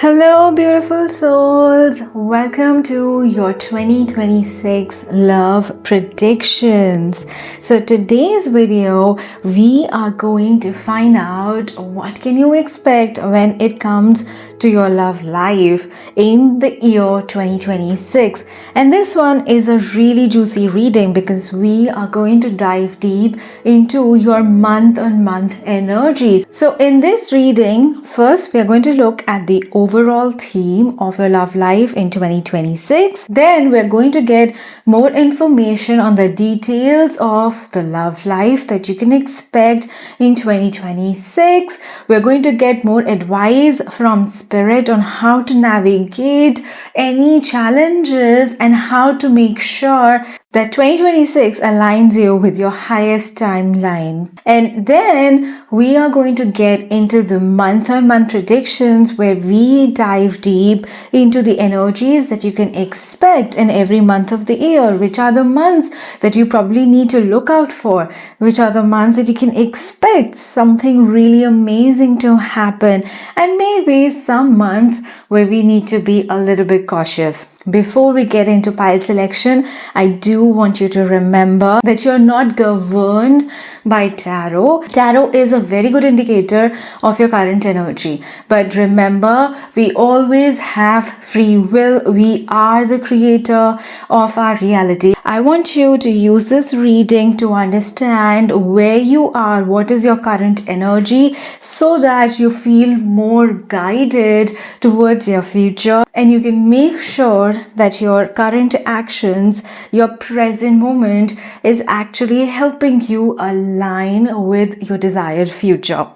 Hello, beautiful souls. Welcome to your 2026 love predictions. So today's video, we are going to find out what can you expect when it comes to your love life in the year 2026. And this one is a really juicy reading because we are going to dive deep into your month-on-month energies. So in this reading, first we are going to look at the overall theme of your love life in 2026. Then we're going to get more information on the details of the love life that you can expect in 2026. We're going to get more advice from Spirit on how to navigate any challenges and how to make sure that 2026 aligns you with your highest timeline. And then we are going to get into the month-on-month predictions where we dive deep into the energies that you can expect in every month of the year. Which are the months that you probably need to look out for? Which are the months that you can expect something really amazing to happen? And maybe some months where we need to be a little bit cautious. Before we get into pile selection, I do want you to remember that you're not governed by tarot. Tarot is a very good indicator of your current energy. But remember, we always have free will. We are the creator of our reality. I want you to use this reading to understand where you are, what is your current energy, so that you feel more guided towards your future and you can make sure that your current actions, your present moment is actually helping you align with your desired future.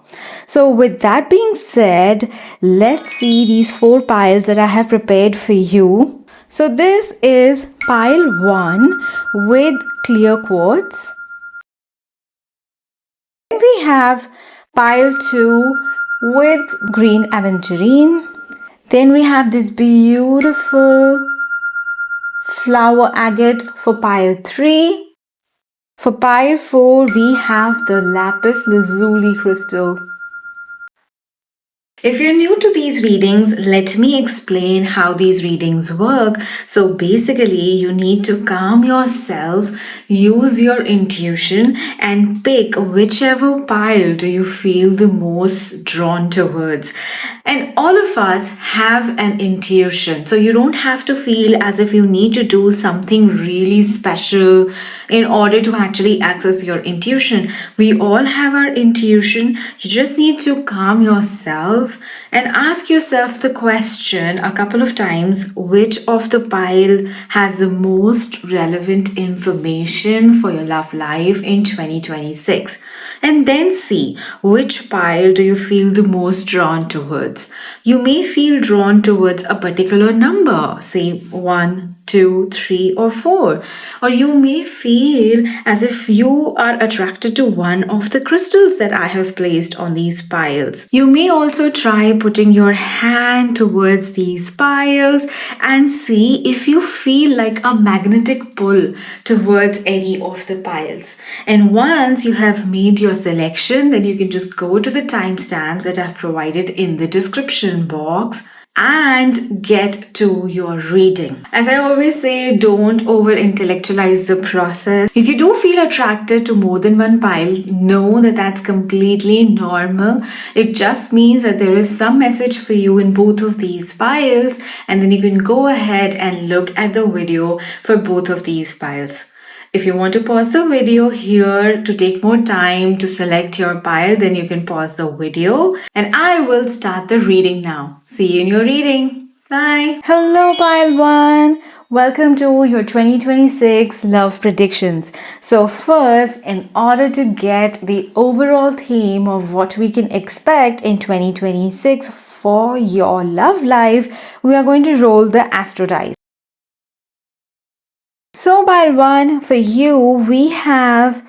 So with that being said, let's see these 4 piles that I have prepared for you. So this is pile 1 with clear quartz. Then we have pile 2 with green aventurine. Then we have this beautiful flower agate for pile 3. For pile 4, we have the Lapis Lazuli crystal. If you're new to these readings, let me explain how these readings work. So basically, you need to calm yourself, use your intuition, and pick whichever pile do you feel the most drawn towards. And all of us have an intuition. So you don't have to feel as if you need to do something really special in order to actually access your intuition. We all have our intuition. You just need to calm yourself and ask yourself the question a couple of times, which of the pile has the most relevant information for your love life in 2026? And then see which pile do you feel the most drawn towards. You may feel drawn towards a particular number, say 1, 2, 3, or 4. Or you may feel as if you are attracted to one of the crystals that I have placed on these piles. You may also try putting your hand towards these piles and see if you feel like a magnetic pull towards any of the piles. And once you have made your selection, then you can just go to the timestamps that I've provided in the description box and get to your reading. As I always say, don't over intellectualize the process. If you do feel attracted to more than one pile, know that that's completely normal. It just means that there is some message for you in both of these piles, and then you can go ahead and look at the video for both of these piles. If you want to pause the video here to take more time to select your pile, then you can pause the video and I will start the reading now. See you in your reading. Bye. Hello, pile 1. Welcome to your 2026 love predictions. So first, in order to get the overall theme of what we can expect in 2026 for your love life, we are going to roll the astro dice. So pile 1, for you, we have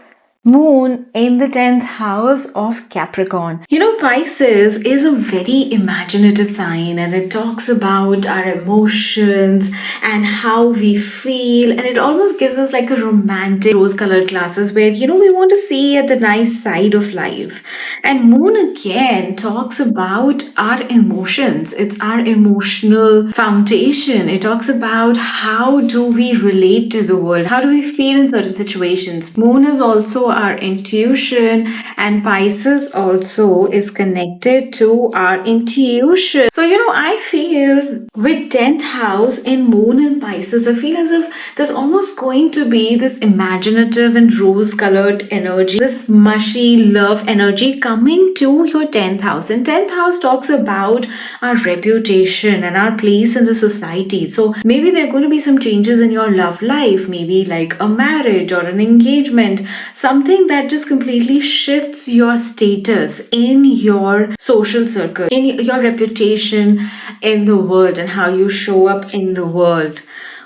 Moon in the 10th house of Capricorn. Pisces is a very imaginative sign, and it talks about our emotions and how we feel, and it almost gives us like a romantic rose colored glasses where we want to see at the nice side of life. And Moon again talks about our emotions. It's our emotional foundation. It talks about how do we relate to the world, how do we feel in certain situations. Moon is also our intuition, and Pisces also is connected to our intuition. So I feel with 10th house in Moon and Pisces, I feel as if there's almost going to be this imaginative and rose colored energy, this mushy love energy coming to your 10th house. And 10th house talks about our reputation and our place in the society. So maybe there are going to be some changes in your love life, maybe like a marriage or an engagement, something that just completely shifts your status in your social circle, in your reputation in the world, and how you show up in the world.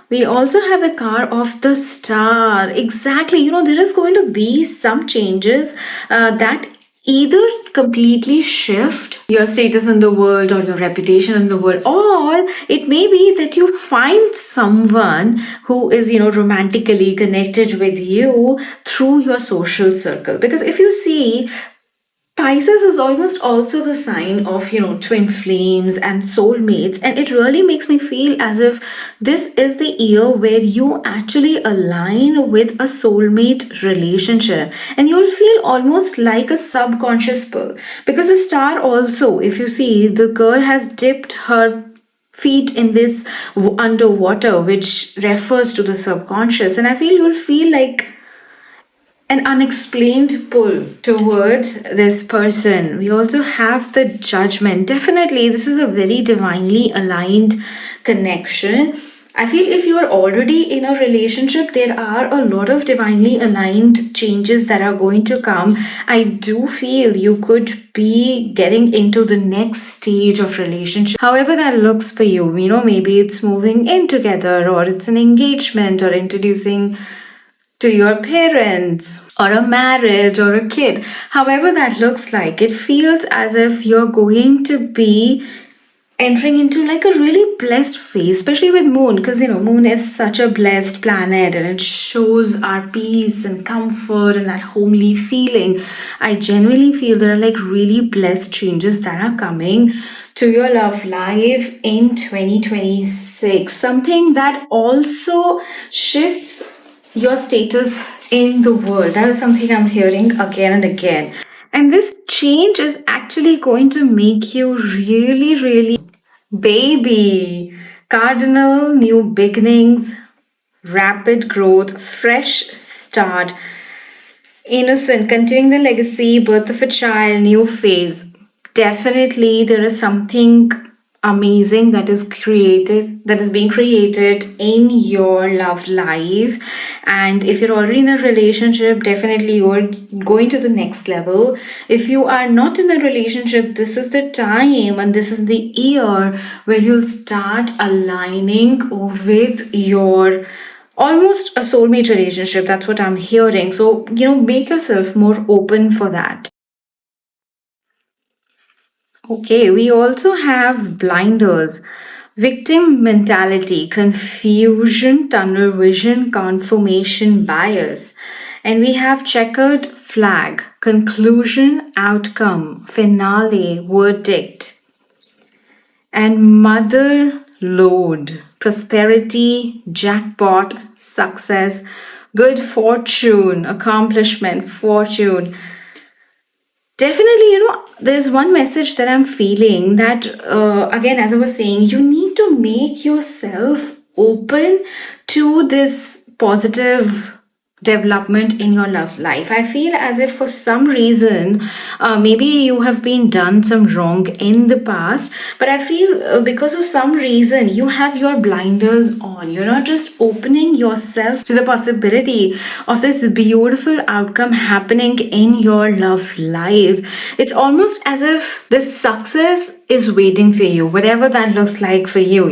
We also have the card of the star. Exactly, there is going to be some changes that either completely shift your status in the world or your reputation in the world, or it may be that you find someone who is romantically connected with you through your social circle. Because if you see, Pisces is almost also the sign of, twin flames and soulmates. And it really makes me feel as if this is the year where you actually align with a soulmate relationship. And you'll feel almost like a subconscious pull. Because the star also, if you see, the girl has dipped her feet in this underwater, which refers to the subconscious. And I feel you'll feel like an unexplained pull towards this person. We also have the judgment. Definitely, this is a very divinely aligned connection. I feel if you are already in a relationship, there are a lot of divinely aligned changes that are going to come. I do feel you could be getting into the next stage of relationship. However that looks for you, maybe it's moving in together, or it's an engagement, or introducing to your parents, or a marriage, or a kid. However that looks like, it feels as if you're going to be entering into like a really blessed phase, especially with Moon, because Moon is such a blessed planet, and it shows our peace and comfort and that homely feeling. I genuinely feel there are like really blessed changes that are coming to your love life in 2026. Something that also shifts your status in the world. That is something I'm hearing again and again. And this change is actually going to make you really, really baby. Cardinal, new beginnings, rapid growth, fresh start, innocent, continuing the legacy, birth of a child, new phase. Definitely, there is something amazing that is being created in your love life. And if you're already in a relationship, definitely you're going to the next level. If you are not in a relationship, this is the time and this is the year where you'll start aligning with your almost a soulmate relationship. That's what I'm hearing. So make yourself more open for that. Okay, we also have blinders, victim mentality, confusion, tunnel vision, confirmation bias. And we have checkered flag, conclusion, outcome, finale, verdict. And mother load, prosperity, jackpot, success, good fortune, accomplishment, fortune. Definitely, there's one message that I'm feeling that, again, as I was saying, you need to make yourself open to this positive development in your love life. I feel as if for some reason, maybe you have been done some wrong in the past, but I feel because of some reason you have your blinders on. You're not just opening yourself to the possibility of this beautiful outcome happening in your love life. It's almost as if this success is waiting for you, whatever that looks like for you.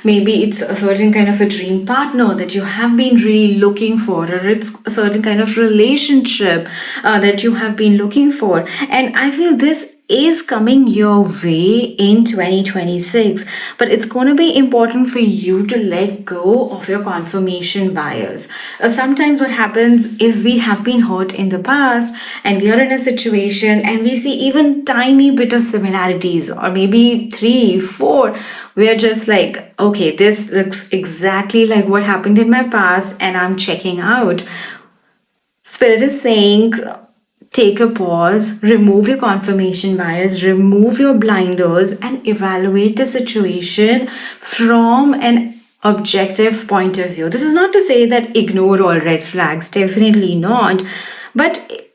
Maybe it's a certain kind of a dream partner that you have been really looking for, or it's a certain kind of relationship that you have been looking for. And I feel this is coming your way in 2026, but it's going to be important for you to let go of your confirmation bias. Sometimes what happens, if we have been hurt in the past and we are in a situation and we see even tiny bit of similarities, or maybe 3 4, we are just like, okay, this looks exactly like what happened in my past and I'm checking out. Spirit is saying, take a pause, remove your confirmation bias, remove your blinders, and evaluate the situation from an objective point of view. This is not to say that ignore all red flags, definitely not. But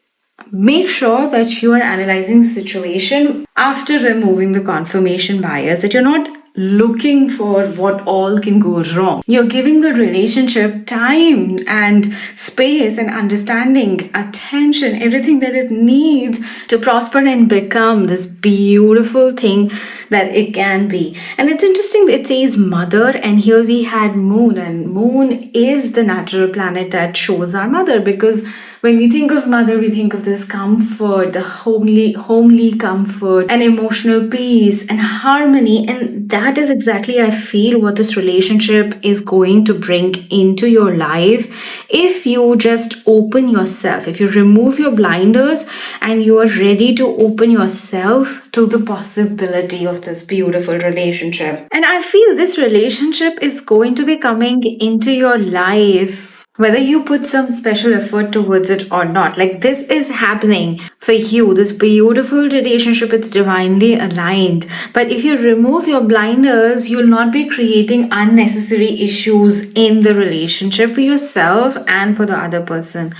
make sure that you are analyzing the situation after removing the confirmation bias, that you're not looking for what all can go wrong. You're giving the relationship time and space and understanding, attention, everything that it needs to prosper and become this beautiful thing that it can be. And it's interesting, it says mother, and here we had moon, and moon is the natural planet that shows our mother, because when we think of mother, we think of this comfort, the homely comfort, and emotional peace and harmony. And that is exactly, I feel, what this relationship is going to bring into your life if you just open yourself, if you remove your blinders and you are ready to open yourself to the possibility of this beautiful relationship. And I feel this relationship is going to be coming into your life whether you put some special effort towards it or not. Like, this is happening for you, this beautiful relationship, it's divinely aligned. But if you remove your blinders, you'll not be creating unnecessary issues in the relationship for yourself and for the other person.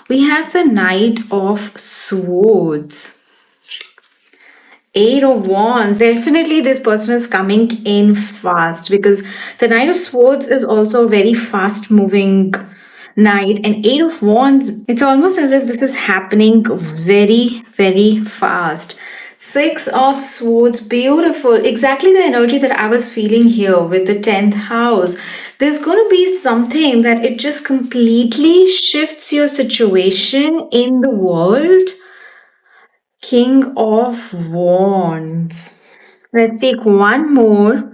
We have the Knight of Swords. 8 of Wands. Definitely this person is coming in fast, because the Knight of Swords is also a very fast moving Knight, and 8 of Wands, it's almost as if this is happening very, very fast. 6 of Swords, beautiful. Exactly the energy that I was feeling here with the 10th house. There's going to be something that it just completely shifts your situation in the world. King of Wands. Let's take one more.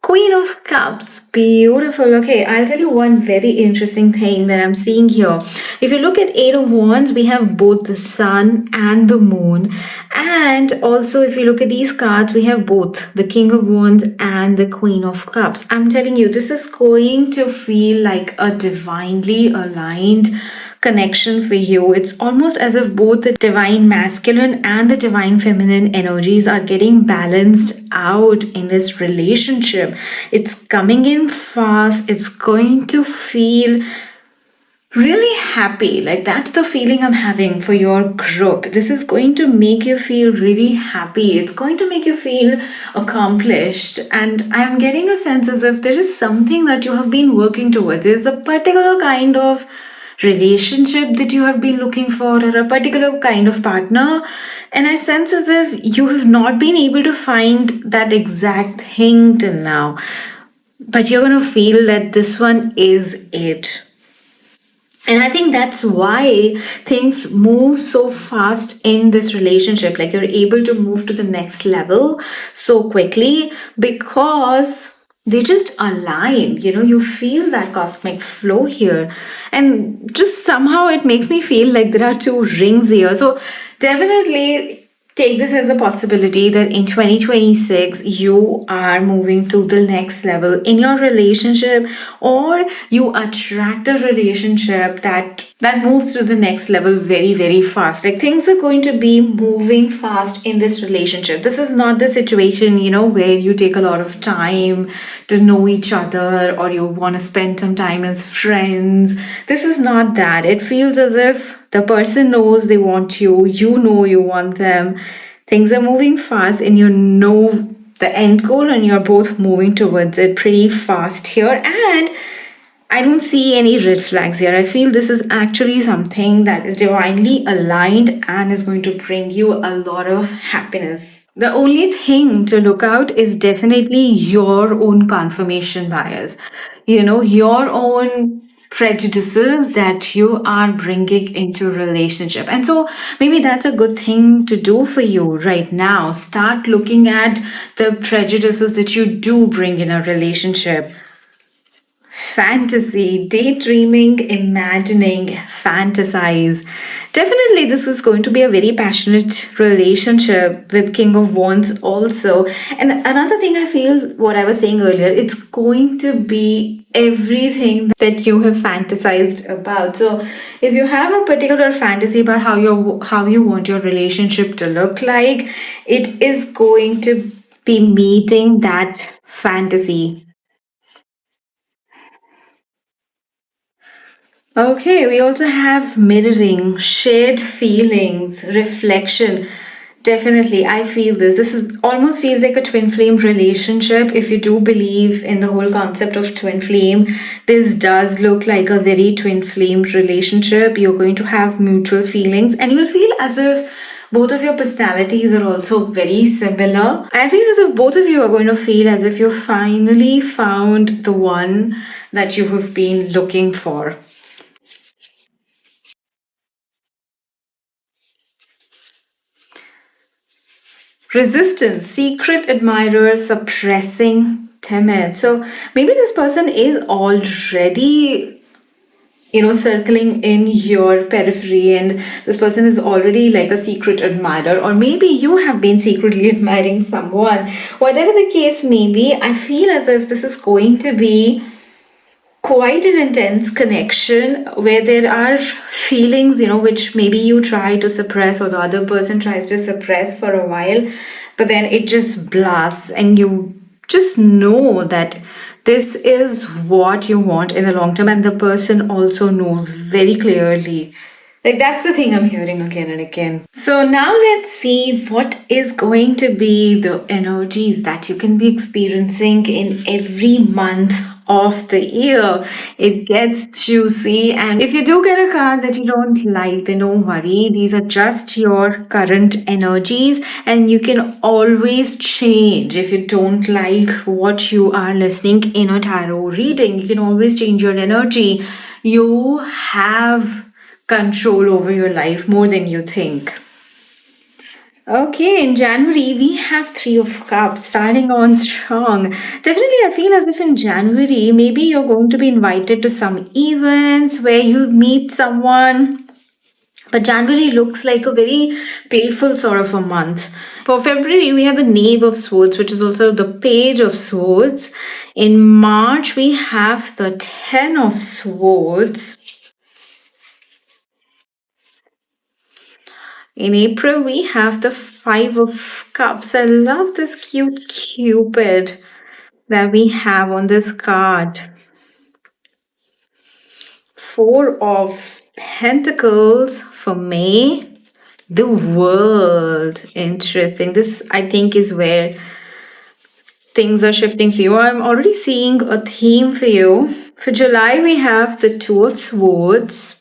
Queen of Cups, beautiful. Okay, I'll tell you one very interesting thing that I'm seeing here. If you look at 8 of Wands, we have both the Sun and the Moon. And also, if you look at these cards, we have both the King of Wands and the Queen of Cups. I'm telling you, this is going to feel like a divinely aligned connection for you. It's almost as if both the divine masculine and the divine feminine energies are getting balanced out in this relationship. It's coming in fast. It's going to feel really happy. Like, that's the feeling I'm having for your group. This is going to make you feel really happy. It's going to make you feel accomplished. And I'm getting a sense as if there is something that you have been working towards. There's a particular kind of relationship that you have been looking for, or a particular kind of partner, and I sense as if you have not been able to find that exact thing till now, but you're going to feel that this one is it. And I think that's why things move so fast in this relationship. Like, you're able to move to the next level so quickly because they just align. You feel that cosmic flow here, and just somehow it makes me feel like there are 2 rings here. So definitely take this as a possibility that in 2026 you are moving to the next level in your relationship, or you attract a relationship that moves to the next level very, very fast. Like, things are going to be moving fast in this relationship. This is not the situation, where you take a lot of time to know each other, or you want to spend some time as friends. This is not that. It feels as if the person knows they want you, you know you want them. Things are moving fast, and you know the end goal, and you're both moving towards it pretty fast here. And I don't see any red flags here. I feel this is actually something that is divinely aligned and is going to bring you a lot of happiness. The only thing to look out is definitely your own confirmation bias. Your own prejudices that you are bringing into relationship. And so maybe that's a good thing to do for you right now. Start looking at the prejudices that you do bring in a relationship. Fantasy, daydreaming, imagining, fantasize. Definitely, this is going to be a very passionate relationship with King of Wands also. And another thing I feel, what I was saying earlier, it's going to be everything that you have fantasized about. So if you have a particular fantasy about how you want your relationship to look like, it is going to be meeting that fantasy. Okay, we also have mirroring, shared feelings, reflection. Definitely, I feel this. This is almost feels like a twin flame relationship. If you do believe in the whole concept of twin flame, this does look like a very twin flame relationship. You're going to have mutual feelings, and you'll feel as if both of your personalities are also very similar. I feel as if both of you are going to feel as if you finally found the one that you have been looking for. Resistance, secret admirer, suppressing, timid. So maybe this person is already, circling in your periphery, and this person is already like a secret admirer, or maybe you have been secretly admiring someone. Whatever the case may be, I feel as if this is going to be quite an intense connection where there are feelings, which maybe you try to suppress or the other person tries to suppress for a while, but then it just blasts and you just know that this is what you want in the long term, and the person also knows very clearly. Like, that's the thing I'm hearing again and again. So now let's see what is going to be the energies that you can be experiencing in every month of the year. It gets juicy, and if you do get a card that you don't like, then don't worry. These are just your current energies, and you can always change if you don't like what you are listening in a tarot reading. You can always change your energy. You have control over your life more than you think. Okay, in January, we have Three of Cups starting on strong. Definitely, I feel as if in January, maybe you're going to be invited to some events where you meet someone. But January looks like a very playful sort of a month. For February, we have the Knave of Swords, which is also the Page of Swords. In March, we have the Ten of Swords. In April, we have the Five of Cups. I love this cute Cupid that we have on this card. Four of Pentacles for May. The World. Interesting. This, I think, is where things are shifting for you. I'm already seeing a theme for you. For July, we have the Two of Swords.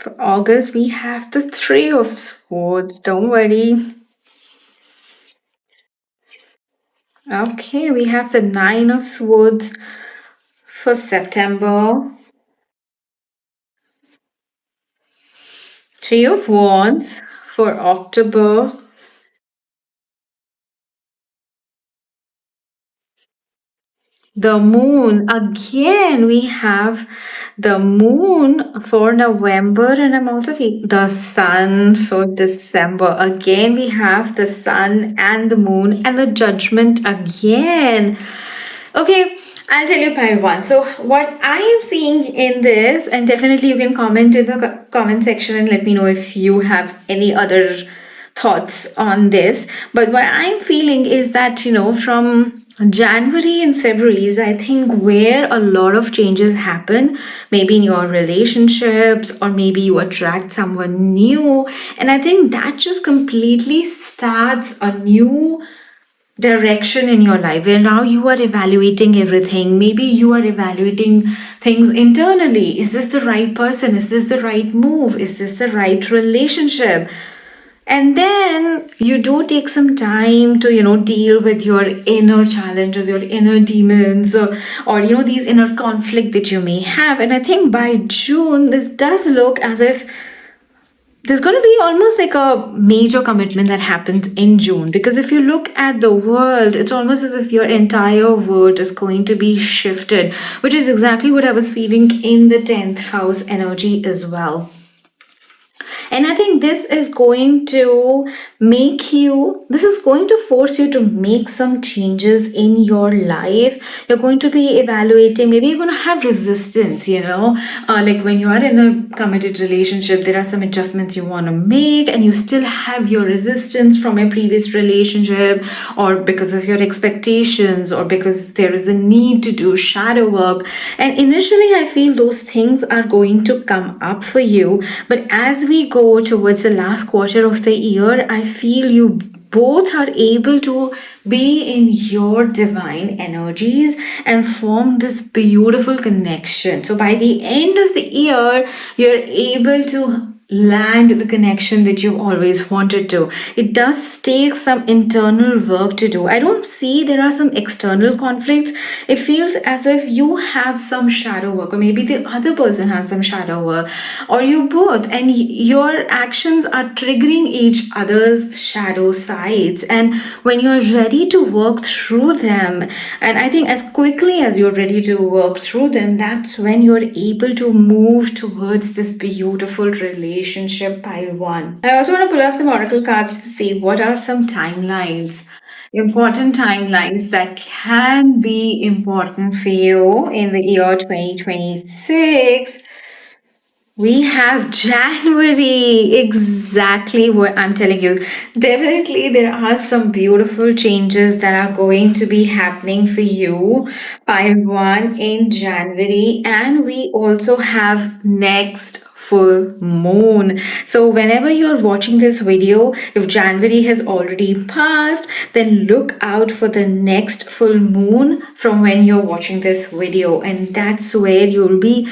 For August, we have the Three of Swords. Don't worry. Okay, we have the Nine of Swords for September. Three of Wands for October. The Moon, again, we have the Moon for November, and I'm also seeing the Sun for December. Again, we have the Sun and the Moon and the Judgment again. Okay, I'll tell you part one. So what I am seeing in this, and definitely you can comment in the comment section and let me know if you have any other thoughts on this. But what I'm feeling is that, from January and February is, I think, where a lot of changes happen, maybe in your relationships, or maybe you attract someone new. And I think that just completely starts a new direction in your life where now you are evaluating everything. Maybe you are evaluating things internally. Is this the right person? Is this the right move? Is this the right relationship? And then you do take some time to deal with your inner challenges, your inner demons, or these inner conflict that you may have. And I think by June this does look as if there's going to be almost like a major commitment that happens in June, because if you look at the world, it's almost as if your entire world is going to be shifted, which is exactly what I was feeling in the 10th house energy as well. And I think this is going to force you to make some changes in your life. You're going to be evaluating, maybe you're going to have resistance, like when you are in a committed relationship, there are some adjustments you want to make, and you still have your resistance from a previous relationship, or because of your expectations, or because there is a need to do shadow work. And initially, I feel those things are going to come up for you. But as we go towards the last quarter of the year, I feel you both are able to be in your divine energies and form this beautiful connection. So by the end of the year, you're able to land the connection that you've always wanted to. It does take some internal work to do. I don't see there are some external conflicts. It feels as if you have some shadow work, or maybe the other person has some shadow work, or you both, and your actions are triggering each other's shadow sides. And when you're ready to work through them, and I think as quickly as you're ready to work through them, that's when you're able to move towards this beautiful relationship, pile one. I also want to pull up some oracle cards to see what are some timelines, important timelines that can be important for you in the year 2026. We have January, exactly what I'm telling you. Definitely, there are some beautiful changes that are going to be happening for you by one in January, and we also have next full moon. So whenever you're watching this video, if January has already passed, then look out for the next full moon from when you're watching this video, and that's where you'll be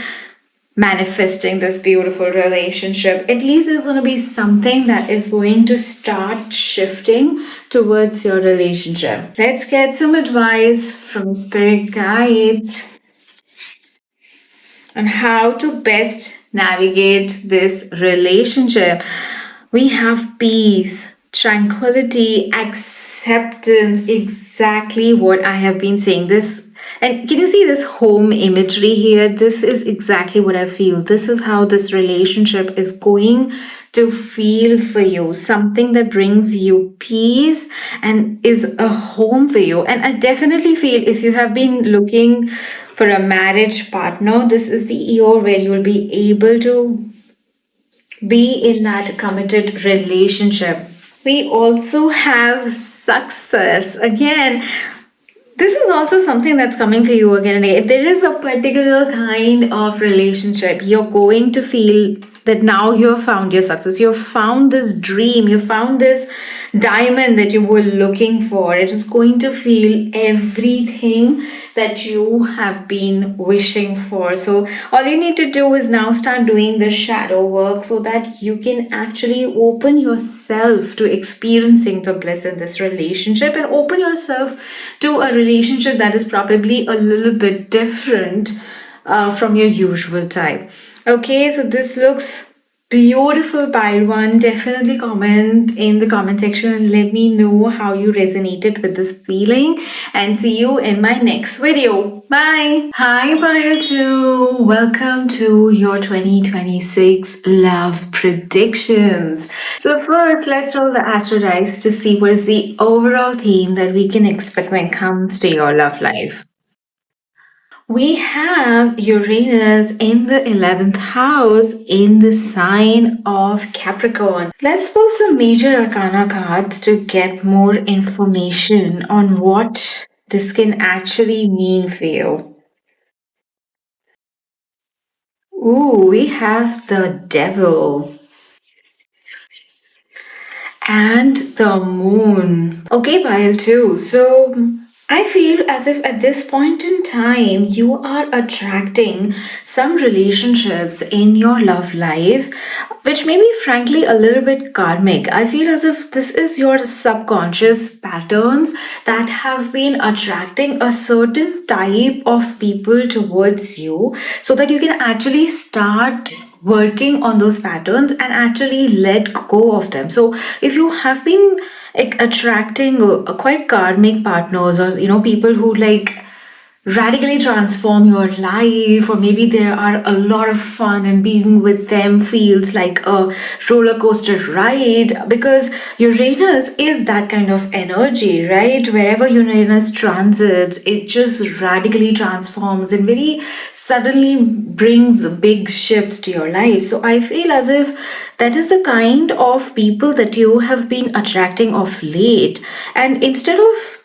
manifesting this beautiful relationship. At least there's going to be something that is going to start shifting towards your relationship. Let's get some advice from spirit guides on how to best navigate this relationship. We have peace, tranquility, acceptance, exactly what I have been saying. This, and can you see this home imagery here? This is exactly what I feel. This is how this relationship is going to feel for you. Something that brings you peace and is a home for you. And I definitely feel if you have been looking for a marriage partner, this is the year where you'll be able to be in that committed relationship. We also have success. Again, this is also something that's coming for you again and again. If there is a particular kind of relationship, you're going to feel that now you've found your success. You've found this dream. You found this diamond that you were looking for. It is going to feel everything that you have been wishing for. So all you need to do is now start doing the shadow work so that you can actually open yourself to experiencing the bliss in this relationship, and open yourself to a relationship that is probably a little bit different from your usual type. Okay, so this looks beautiful, pile one. Definitely comment in the comment section and let me know how you resonated with this feeling, and see you in my next video. Bye. Hi, pile two. Welcome to your 2026 love predictions. So first, let's roll the astro dice to see what is the overall theme that we can expect when it comes to your love life. We have Uranus in the 11th house in the sign of Capricorn. Let's pull some major arcana cards to get more information on what this can actually mean for you. Ooh, we have the Devil. and the moon. Okay, pile two. So I feel as if at this point in time you are attracting some relationships in your love life which may be frankly a little bit karmic. I feel as if this is your subconscious patterns that have been attracting a certain type of people towards you so that you can actually start working on those patterns and actually let go of them. So if you have been like attracting quite karmic partners, or people who like radically transform your life, or maybe there are a lot of fun and being with them feels like a roller coaster ride, because Uranus is that kind of energy, right? Wherever Uranus transits, it just radically transforms and very suddenly brings big shifts to your life. So I feel as if that is the kind of people that you have been attracting of late, and instead of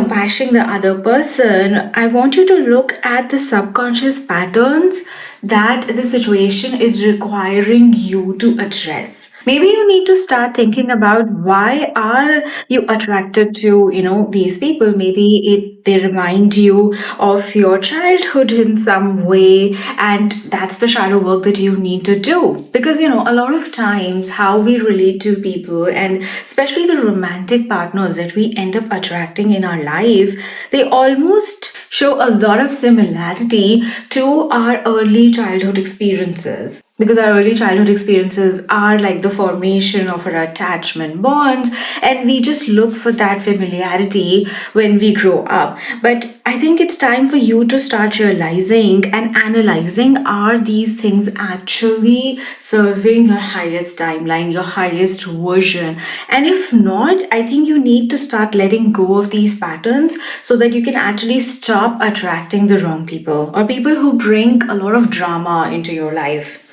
bashing the other person, I want you to look at the subconscious patterns that the situation is requiring you to address. Maybe you need to start thinking about why are you attracted to, these people. Maybe they remind you of your childhood in some way, and that's the shadow work that you need to do. Because, a lot of times how we relate to people, and especially the romantic partners that we end up attracting in our life, they almost show a lot of similarity to our early childhood experiences, because our early childhood experiences are like the formation of our attachment bonds, and we just look for that familiarity when we grow up. But I think it's time for you to start realizing and analyzing, are these things actually serving your highest timeline, your highest version? And if not, I think you need to start letting go of these patterns so that you can actually stop attracting the wrong people, or people who bring a lot of drama into your life.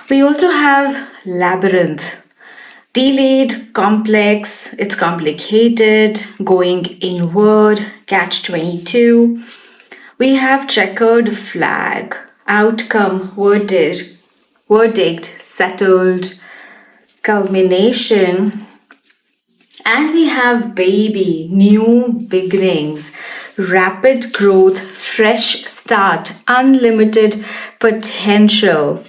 We also have labyrinth. Delayed, complex, it's complicated, going inward, catch 22. We have checkered flag, outcome, verdict, settled, culmination. And we have baby, new beginnings, rapid growth, fresh start, unlimited potential.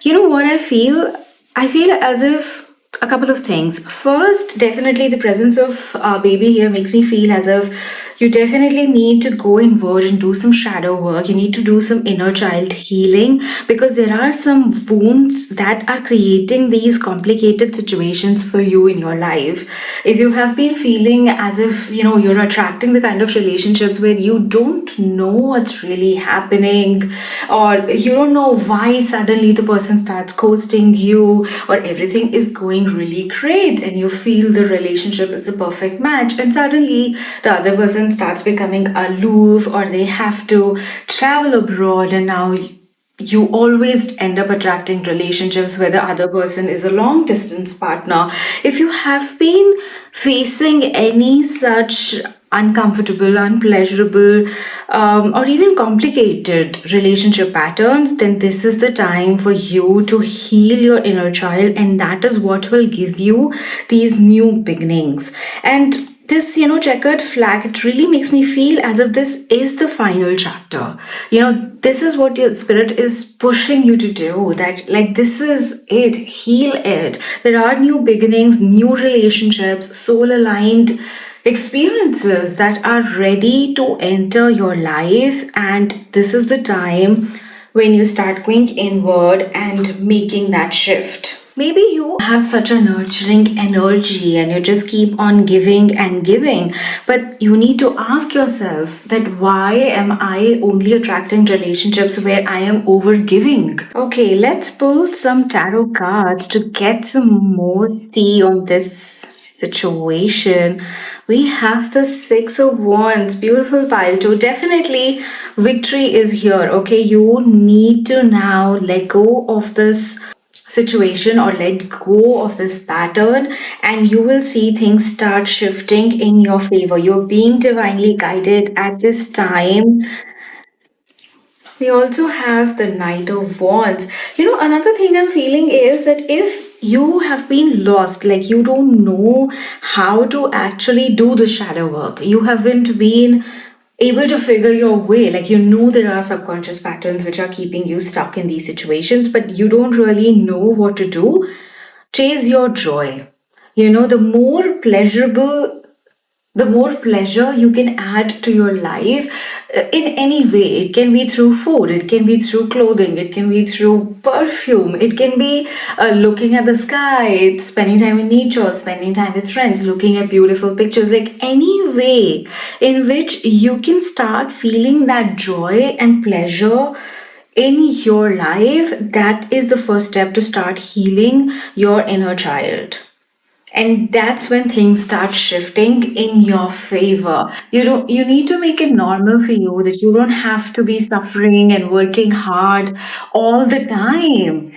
You know what I feel? I feel as if a couple of things. First, definitely the presence of baby here makes me feel as if you definitely need to go inward and do some shadow work. You need to do some inner child healing, because there are some wounds that are creating these complicated situations for you in your life. If you have been feeling as if you're attracting the kind of relationships where you don't know what's really happening, or you don't know why suddenly the person starts ghosting you, or everything is going really great and you feel the relationship is the perfect match, and suddenly the other person starts becoming aloof, or they have to travel abroad, and now you always end up attracting relationships where the other person is a long distance partner. If you have been facing any such uncomfortable, unpleasurable, or even complicated relationship patterns, then this is the time for you to heal your inner child, and that is what will give you these new beginnings. And this checkered flag, it really makes me feel as if this is the final chapter. This is what your spirit is pushing you to do, that like this is it, heal it. There are new beginnings, new relationships, soul aligned experiences that are ready to enter your life, and this is the time when you start going inward and making that shift. Maybe you have such a nurturing energy and you just keep on giving and giving, but you need to ask yourself that why am I only attracting relationships where I am over giving? Okay, let's pull some tarot cards to get some more tea on this situation. We have the Six of Wands, beautiful pile too. Definitely victory is here. Okay, you need to now let go of this situation, or let go of this pattern, and you will see things start shifting in your favor. You're being divinely guided at this time. We also have the Knight of Wands. Another thing I'm feeling is that if you have been lost, like you don't know how to actually do the shadow work, you haven't been able to figure your way, like you know there are subconscious patterns which are keeping you stuck in these situations, but you don't really know what to do, chase your joy. The more pleasurable, the more pleasure you can add to your life in any way. It can be through food, it can be through clothing, it can be through perfume, it can be looking at the sky, it's spending time in nature, spending time with friends, looking at beautiful pictures, like any way in which you can start feeling that joy and pleasure in your life. That is the first step to start healing your inner child. And that's when things start shifting in your favor. You need to make it normal for you that you don't have to be suffering and working hard all the time.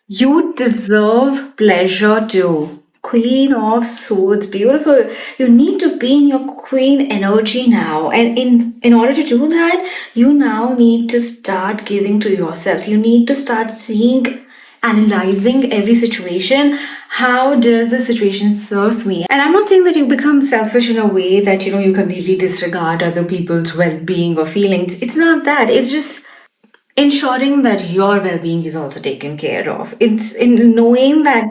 You deserve pleasure too. Queen of Swords, beautiful. You need to be in your queen energy now. And in order to do that, you now need to start giving to yourself. You need to start seeing, analyzing every situation. How does the situation serve me? And I'm not saying that you become selfish in a way that you completely disregard other people's well-being or feelings. It's not that. It's just ensuring that your well-being is also taken care of. It's in knowing that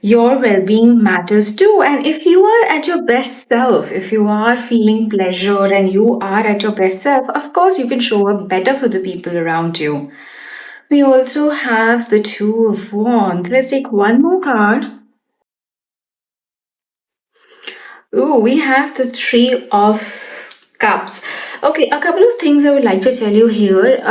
your well-being matters too. And if you are at your best self, if you are feeling pleasure and you are at your best self, of course you can show up better for the people around you. We also have the Two of Wands. Let's take one more card. Ooh, we have the Three of Cups. Okay, a couple of things I would like to tell you here.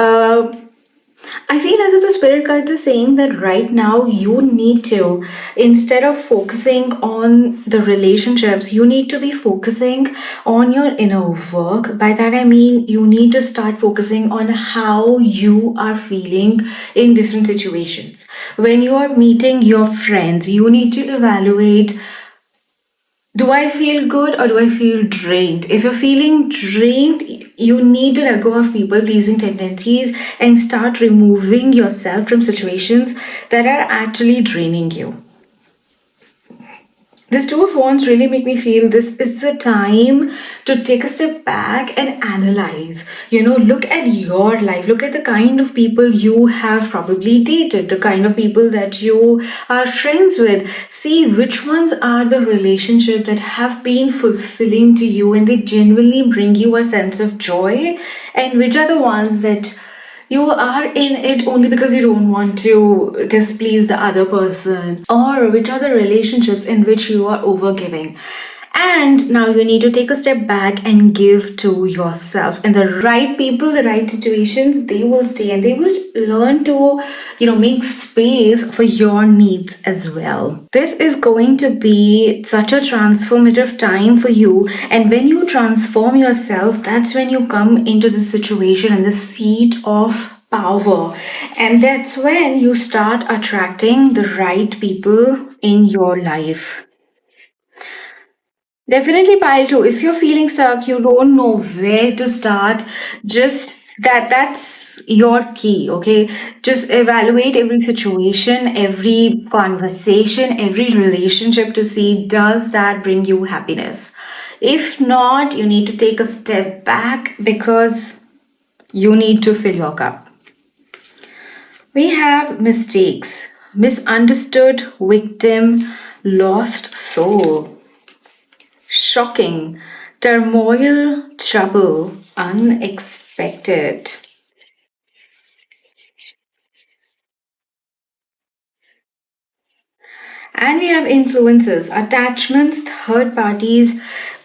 I feel as if the spirit guide is saying that right now you need to, instead of focusing on the relationships, you need to be focusing on your inner work. By that I mean you need to start focusing on how you are feeling in different situations. When you are meeting your friends, you need to evaluate, do I feel good or do I feel drained? If you're feeling drained, you need to let go of people pleasing tendencies and start removing yourself from situations that are actually draining you. This Two of Wands really make me feel this is the time to take a step back and analyze. Look at your life. Look at the kind of people you have probably dated, the kind of people that you are friends with. See which ones are the relationships that have been fulfilling to you and they genuinely bring you a sense of joy, and which are the ones that you are in it only because you don't want to displease the other person, or which are the relationships in which you are overgiving. And now you need to take a step back and give to yourself. And the right people, the right situations, they will stay and they will learn to, make space for your needs as well. This is going to be such a transformative time for you. And when you transform yourself, that's when you come into the situation and the seat of power. And that's when you start attracting the right people in your life. Definitely pile two. If you're feeling stuck, you don't know where to start, just that's your key, okay? Just evaluate every situation, every conversation, every relationship to see does that bring you happiness. If not, you need to take a step back because you need to fill your cup. We have mistakes, misunderstood, victim, lost soul. Shocking, turmoil, trouble, unexpected. And we have influences, attachments, third parties,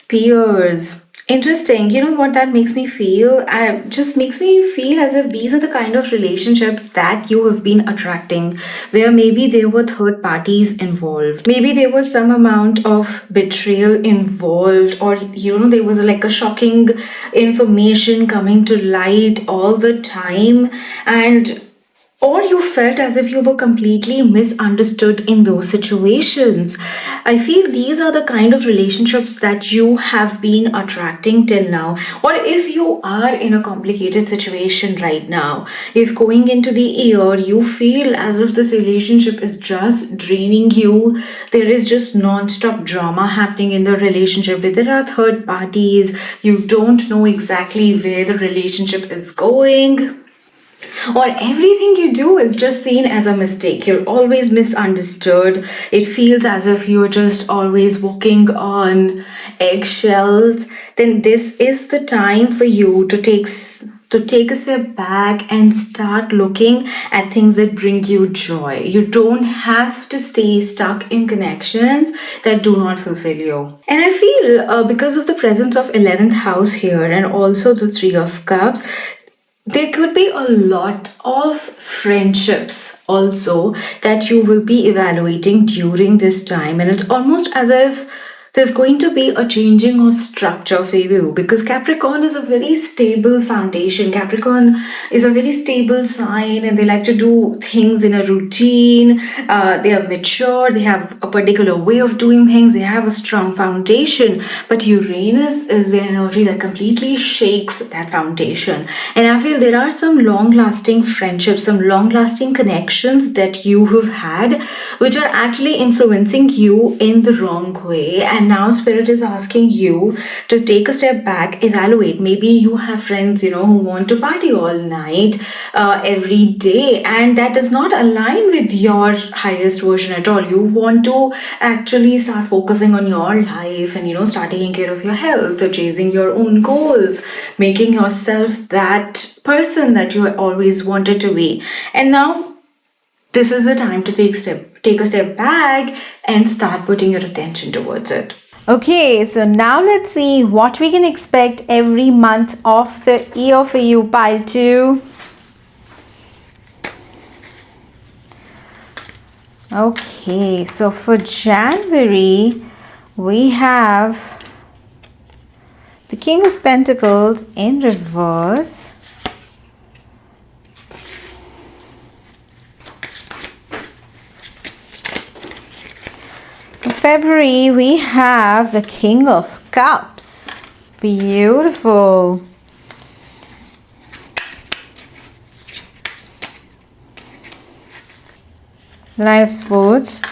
peers. Interesting. You know what that makes me feel? Just makes me feel as if these are the kind of relationships that you have been attracting, where maybe there were third parties involved. Maybe there was some amount of betrayal involved, or there was like a shocking information coming to light all the time. And or you felt as if you were completely misunderstood in those situations. I feel these are the kind of relationships that you have been attracting till now. Or if you are in a complicated situation right now, if going into the year you feel as if this relationship is just draining you, there is just non-stop drama happening in the relationship, where there are third parties, you don't know exactly where the relationship is going, or everything you do is just seen as a mistake. You're always misunderstood. It feels as if you're just always walking on eggshells. Then this is the time for you to take a step back and start looking at things that bring you joy. You don't have to stay stuck in connections that do not fulfill you. And I feel because of the presence of 11th house here and also the 3 of cups, there could be a lot of friendships also that you will be evaluating during this time. And it's almost as if there's going to be a changing of structure for you, because Capricorn is a very stable foundation. Capricorn is a very stable sign and they like to do things in a routine. They are mature, they have a particular way of doing things, they have a strong foundation. But Uranus is the energy that completely shakes that foundation. And I feel there are some long-lasting friendships, some long-lasting connections that you have had, which are actually influencing you in the wrong way. And now Spirit is asking you to take a step back, evaluate. Maybe you have friends, who want to party all night, every day, and that does not align with your highest version at all. You want to actually start focusing on your life and, start taking care of your health, or chasing your own goals, making yourself that person that you always wanted to be. And now this is the time to take a step back and start putting your attention towards it. Okay, so now let's see what we can expect every month of the year for you, pile 2. Okay, so for January, we have the King of Pentacles in reverse. For February, we have the King of Cups. Beautiful. The Knight of Swords.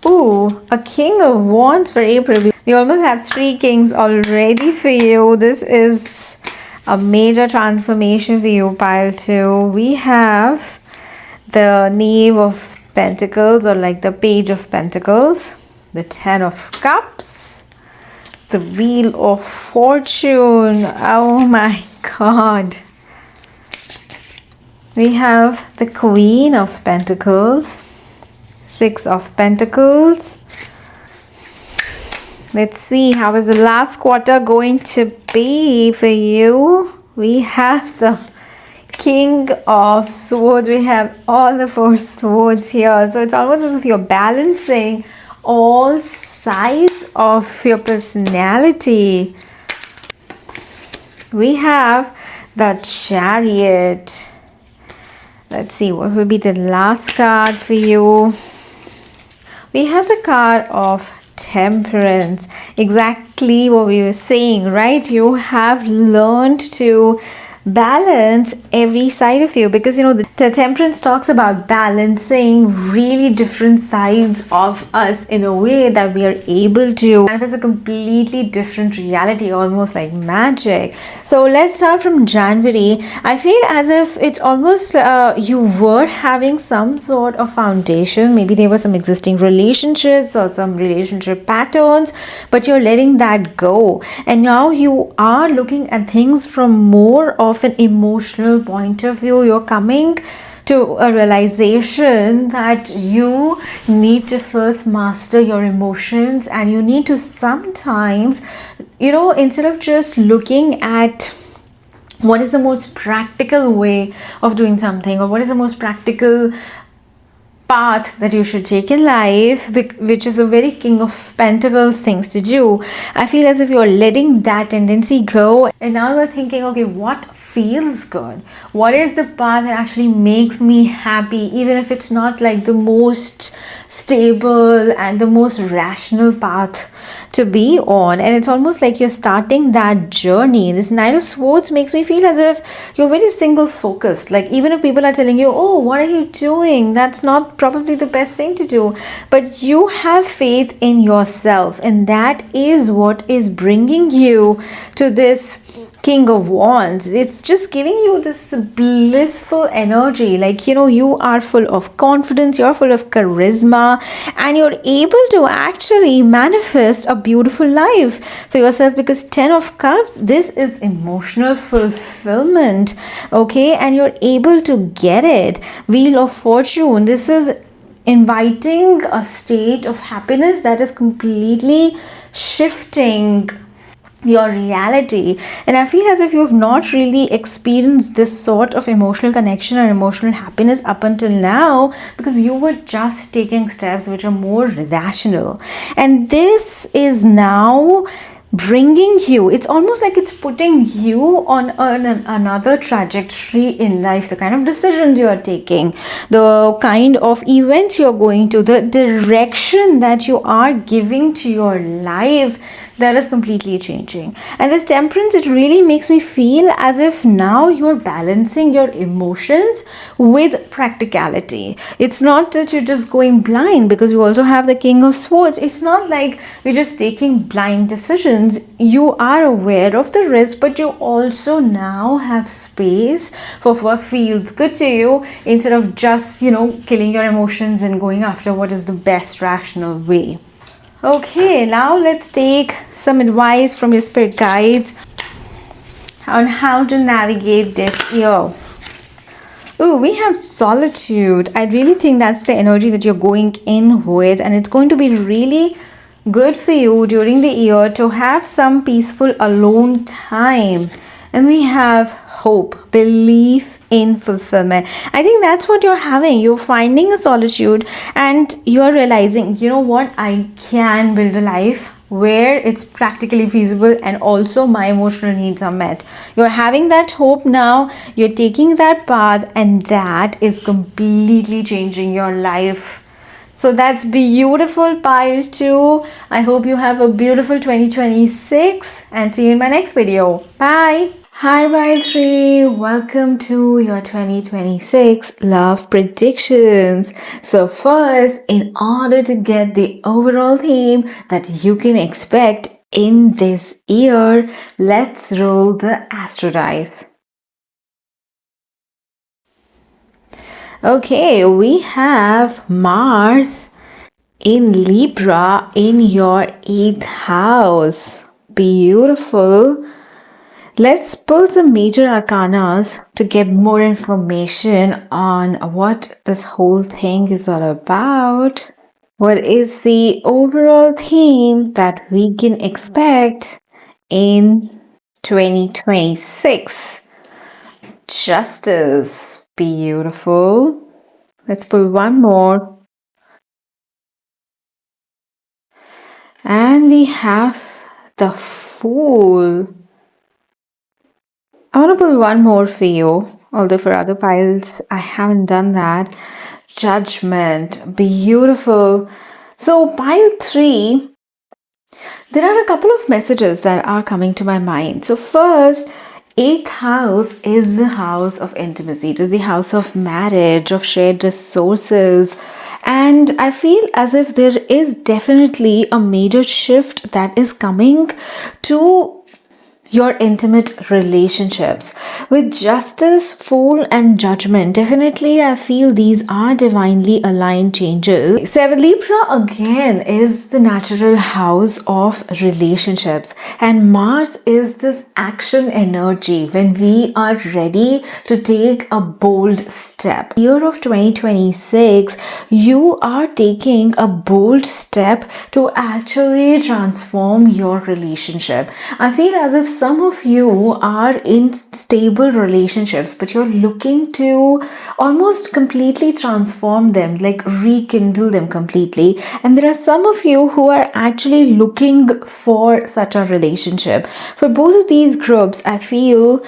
Ooh, a King of Wands for April. We almost have 3 kings already for you. This is a major transformation for you, pile 2. We have the Knave of Pentacles, or like the Page of Pentacles, the 10 of Cups, the Wheel of Fortune. Oh my God. We have the Queen of Pentacles, 6 of Pentacles. Let's see, how is the last quarter going to be for you? We have the King of Swords. We have all the 4 swords here. So it's almost as if you're balancing all sides of your personality. We have the Chariot. Let's see, what will be the last card for you? We have the card of Temperance. Exactly what we were saying, right? You have learned to balance every side of you, because the Temperance talks about balancing really different sides of us in a way that we are able to manifest a completely different reality, almost like magic. So let's start from January. I feel as if it's almost you were having some sort of foundation. Maybe there were some existing relationships or some relationship patterns, but you're letting that go, and now you are looking at things from more of an emotional point of view. You're coming to a realization that you need to first master your emotions, and you need to sometimes, instead of just looking at what is the most practical way of doing something, or what is the most practical path that you should take in life, which is a very King of Pentacles things to do. I feel as if you're letting that tendency go, and now you're thinking, okay, what feels good? What is the path that actually makes me happy, even if it's not like the most stable and the most rational path to be on? And it's almost like you're starting that journey. This Knight of Swords makes me feel as if you're very single focused. Like, even if people are telling you, oh, what are you doing? That's not probably the best thing to do. But you have faith in yourself, and that is what is bringing you to this King of Wands. It's just giving you this blissful energy. Like, you are full of confidence, you're full of charisma, and you're able to actually manifest a beautiful life for yourself, because 10 of Cups, this is emotional fulfillment, okay? And you're able to get it. Wheel of Fortune, this is inviting a state of happiness that is completely shifting your reality. And I feel as if you have not really experienced this sort of emotional connection or emotional happiness up until now, because you were just taking steps which are more rational. And this is now bringing you, it's almost like it's putting you on another trajectory in life. The kind of decisions you're taking, the kind of events you're going to, the direction that you are giving to your life, that is completely changing. And this Temperance, it really makes me feel as if now you're balancing your emotions with practicality. It's not that you're just going blind, because you also have the King of Swords. It's not like you're just taking blind decisions. You are aware of the risk, but you also now have space for what feels good to you, instead of just, killing your emotions and going after what is the best rational way. Okay, now let's take some advice from your spirit guides on how to navigate this year. Ooh, we have Solitude. I really think that's the energy that you're going in with, and it's going to be really good for you during the year to have some peaceful alone time. And we have Hope, belief in fulfillment. I think that's what you're having. You're finding a solitude, and you're realizing, you know what, I can build a life where it's practically feasible and also my emotional needs are met. You're having that hope now, you're taking that path, and that is completely changing your life. So that's beautiful, pile 2. I hope you have a beautiful 2026, and see you in my next video. Bye. Hi pile 3, welcome to your 2026 love predictions. So first, in order to get the overall theme that you can expect in this year, let's roll the astro dice. Okay, we have Mars in Libra in your 8th house. Beautiful. Let's pull some major arcanas to get more information on what this whole thing is all about. What is the overall theme that we can expect in 2026? Justice. Beautiful. Let's pull one more. And we have the Fool. I want to pull one more for you, although for other piles, I haven't done that. Judgment. Beautiful. So, pile 3, there are a couple of messages that are coming to my mind. So, first, 8th house is the house of intimacy. It is the house of marriage, of shared resources. And I feel as if there is definitely a major shift that is coming to your intimate relationships. With Justice, Fool, and Judgment, definitely I feel these are divinely aligned changes. 7 Libra again is the natural house of relationships, and Mars is this action energy when we are ready to take a bold step. Year of 2026, you are taking a bold step to actually transform your relationship. I feel as if some of you are in stable relationships, but you're looking to almost completely transform them, like rekindle them completely. And there are some of you who are actually looking for such a relationship. For both of these groups, I feel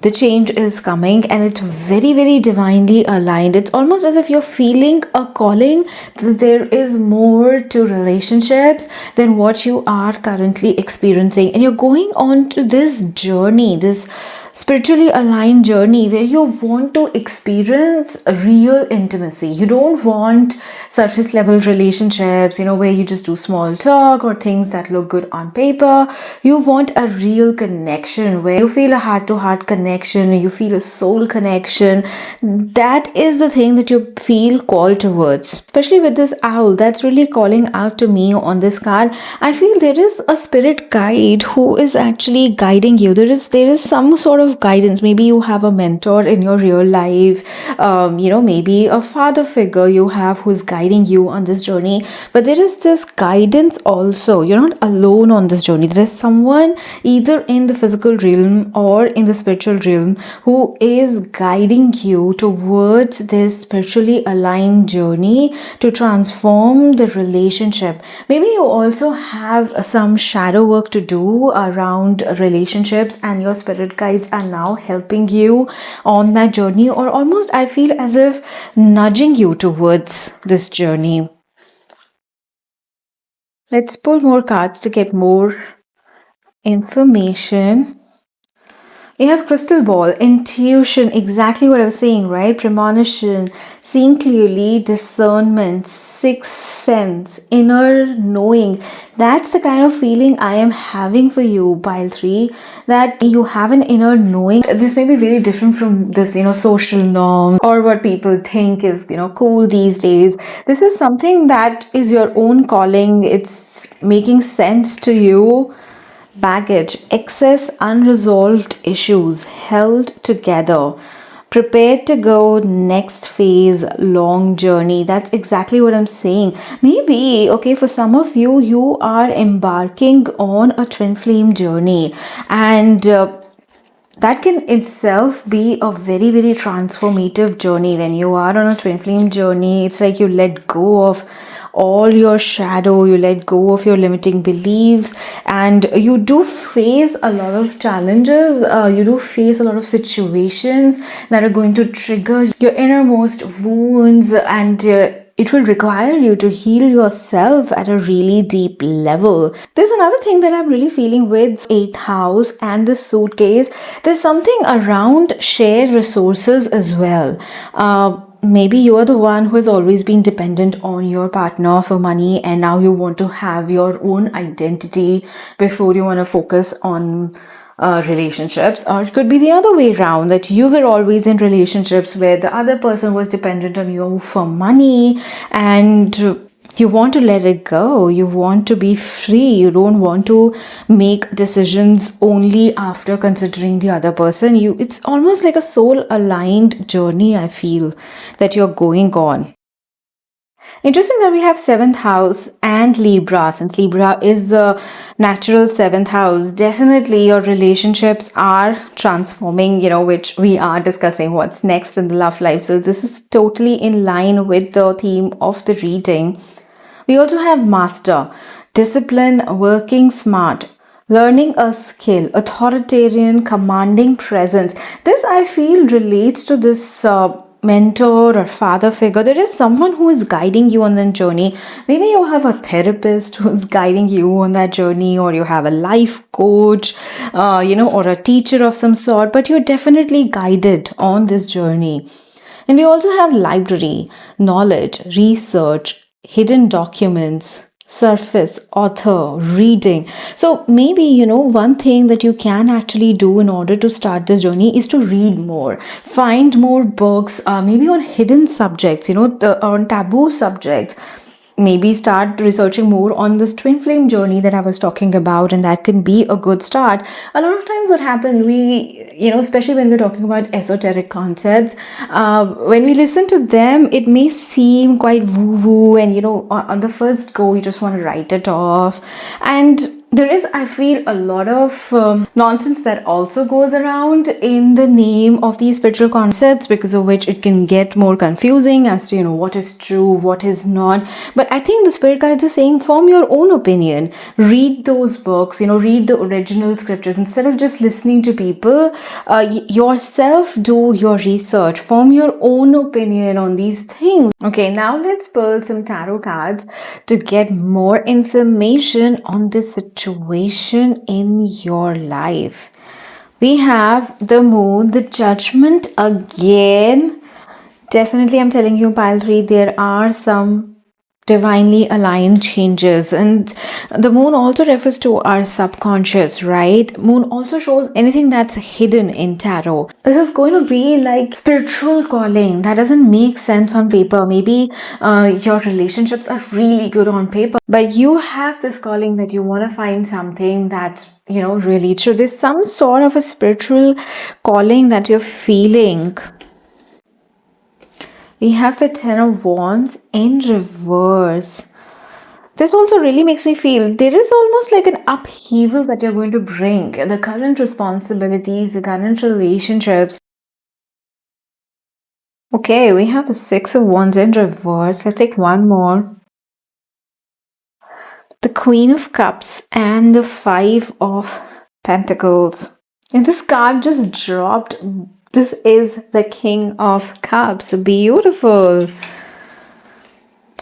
The change is coming and it's very, very divinely aligned. It's almost as if you're feeling a calling that there is more to relationships than what you are currently experiencing. And you're going on to this journey, this spiritually aligned journey where you want to experience real intimacy. You don't want surface level relationships, where you just do small talk or things that look good on paper. You want a real connection where you feel a heart to heart connection, you feel a soul connection. That is the thing that you feel called towards, especially with this owl. That's really calling out to me on this card. I feel there is a spirit guide who is actually guiding you. There is some sort of guidance. Maybe you have a mentor in your real life, maybe a father figure you have who's guiding you on this journey. But there is this guidance also. You're not alone on this journey. There is someone either in the physical realm or in the spiritual realm who is guiding you towards this spiritually aligned journey to transform the relationship. Maybe you also have some shadow work to do around relationships, and your spirit guides are now helping you on that journey, or almost I feel as if nudging you towards this journey. Let's pull more cards to get more information. You have crystal ball, intuition, exactly what I was saying, right? Premonition, seeing clearly, discernment, sixth sense, inner knowing. That's the kind of feeling I am having for you, pile 3, that you have an inner knowing. This may be very different from this, social norm or what people think is, cool these days. This is something that is your own calling. It's making sense to you. Baggage, excess unresolved issues held together, prepared to go next phase, long journey. That's exactly what I'm saying. Maybe, okay, for some of you, you are embarking on a twin flame journey, and that can itself be a very, very transformative journey. When you are on a twin flame journey, it's like you let go of all your shadow, you let go of your limiting beliefs, and you do face a lot of challenges. You do face a lot of situations that are going to trigger your innermost wounds, and it will require you to heal yourself at a really deep level. There's another thing that I'm really feeling with 8th house and the suitcase. There's something around shared resources as well. Maybe you are the one who has always been dependent on your partner for money, and now you want to have your own identity before you want to focus on relationships. Or it could be the other way around, that you were always in relationships where the other person was dependent on you for money, and you want to let it go. You want to be free. You don't want to make decisions only after considering the other person. It's almost like a soul aligned journey, I feel, that you're going on. Interesting that we have 7th house and Libra. Since Libra is the natural 7th house, definitely your relationships are transforming, which we are discussing what's next in the love life. So this is totally in line with the theme of the reading. We also have Master, discipline, working smart, learning a skill, authoritarian, commanding presence. This I feel relates to this mentor or father figure. There is someone who is guiding you on that journey. Maybe you have a therapist who is guiding you on that journey, or you have a life coach, or a teacher of some sort, but you're definitely guided on this journey. And we also have library, knowledge, research, hidden documents, surface, author, reading. So maybe, one thing that you can actually do in order to start this journey is to read more, find more books, maybe on hidden subjects, on taboo subjects. Maybe start researching more on this twin flame journey that I was talking about, and that can be a good start. A lot of times what happens, especially when we're talking about esoteric concepts, when we listen to them, it may seem quite woo-woo, and on the first go, you just want to write it off. And there is, I feel, a lot of nonsense that also goes around in the name of these spiritual concepts, because of which it can get more confusing as to, what is true, what is not. But I think the spirit guides are saying, form your own opinion, read those books, read the original scriptures instead of just listening to people. Yourself do your research, form your own opinion on these things. Okay, now let's pull some tarot cards to get more information on this situation in your life. We have the moon, the judgment again. Definitely, I'm telling you, Paltry, there are some divinely aligned changes, and the moon also refers to our subconscious, right? Moon also shows anything that's hidden in tarot. This is going to be like spiritual calling that doesn't make sense on paper. Maybe your relationships are really good on paper, but you have this calling that you want to find something that's really true. There's some sort of a spiritual calling that you're feeling. We have the Ten of Wands in reverse. This also really makes me feel there is almost like an upheaval that you're going to bring. The current responsibilities, the current relationships. Okay, we have the Six of Wands in reverse. Let's take one more. The Queen of Cups and the Five of Pentacles. And this card just dropped. This is the King of Cups. Beautiful.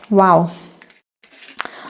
Wow.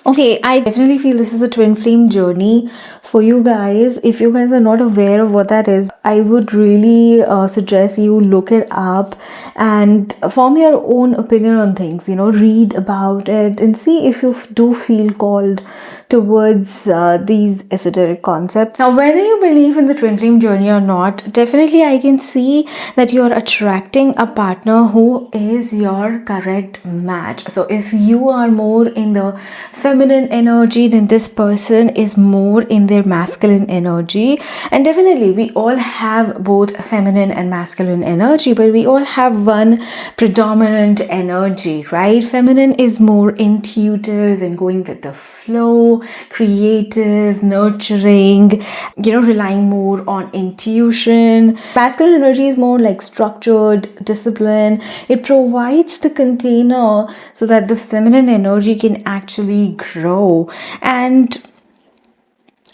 Okay, I definitely feel this is a twin flame journey for you guys. If you guys are not aware of what that is, I would really suggest you look it up and form your own opinion on things. Read about it and see if you do feel called towards these esoteric concepts. Now, whether you believe in the twin flame journey or not, definitely I can see that you're attracting a partner who is your correct match. So if you are more in the feminine energy, then this person is more in their masculine energy. And definitely we all have both feminine and masculine energy, but we all have one predominant energy, right? Feminine is more intuitive and going with the flow, creative, nurturing, relying more on intuition. Masculine energy is more like structured, discipline. It provides the container so that the feminine energy can actually grow. And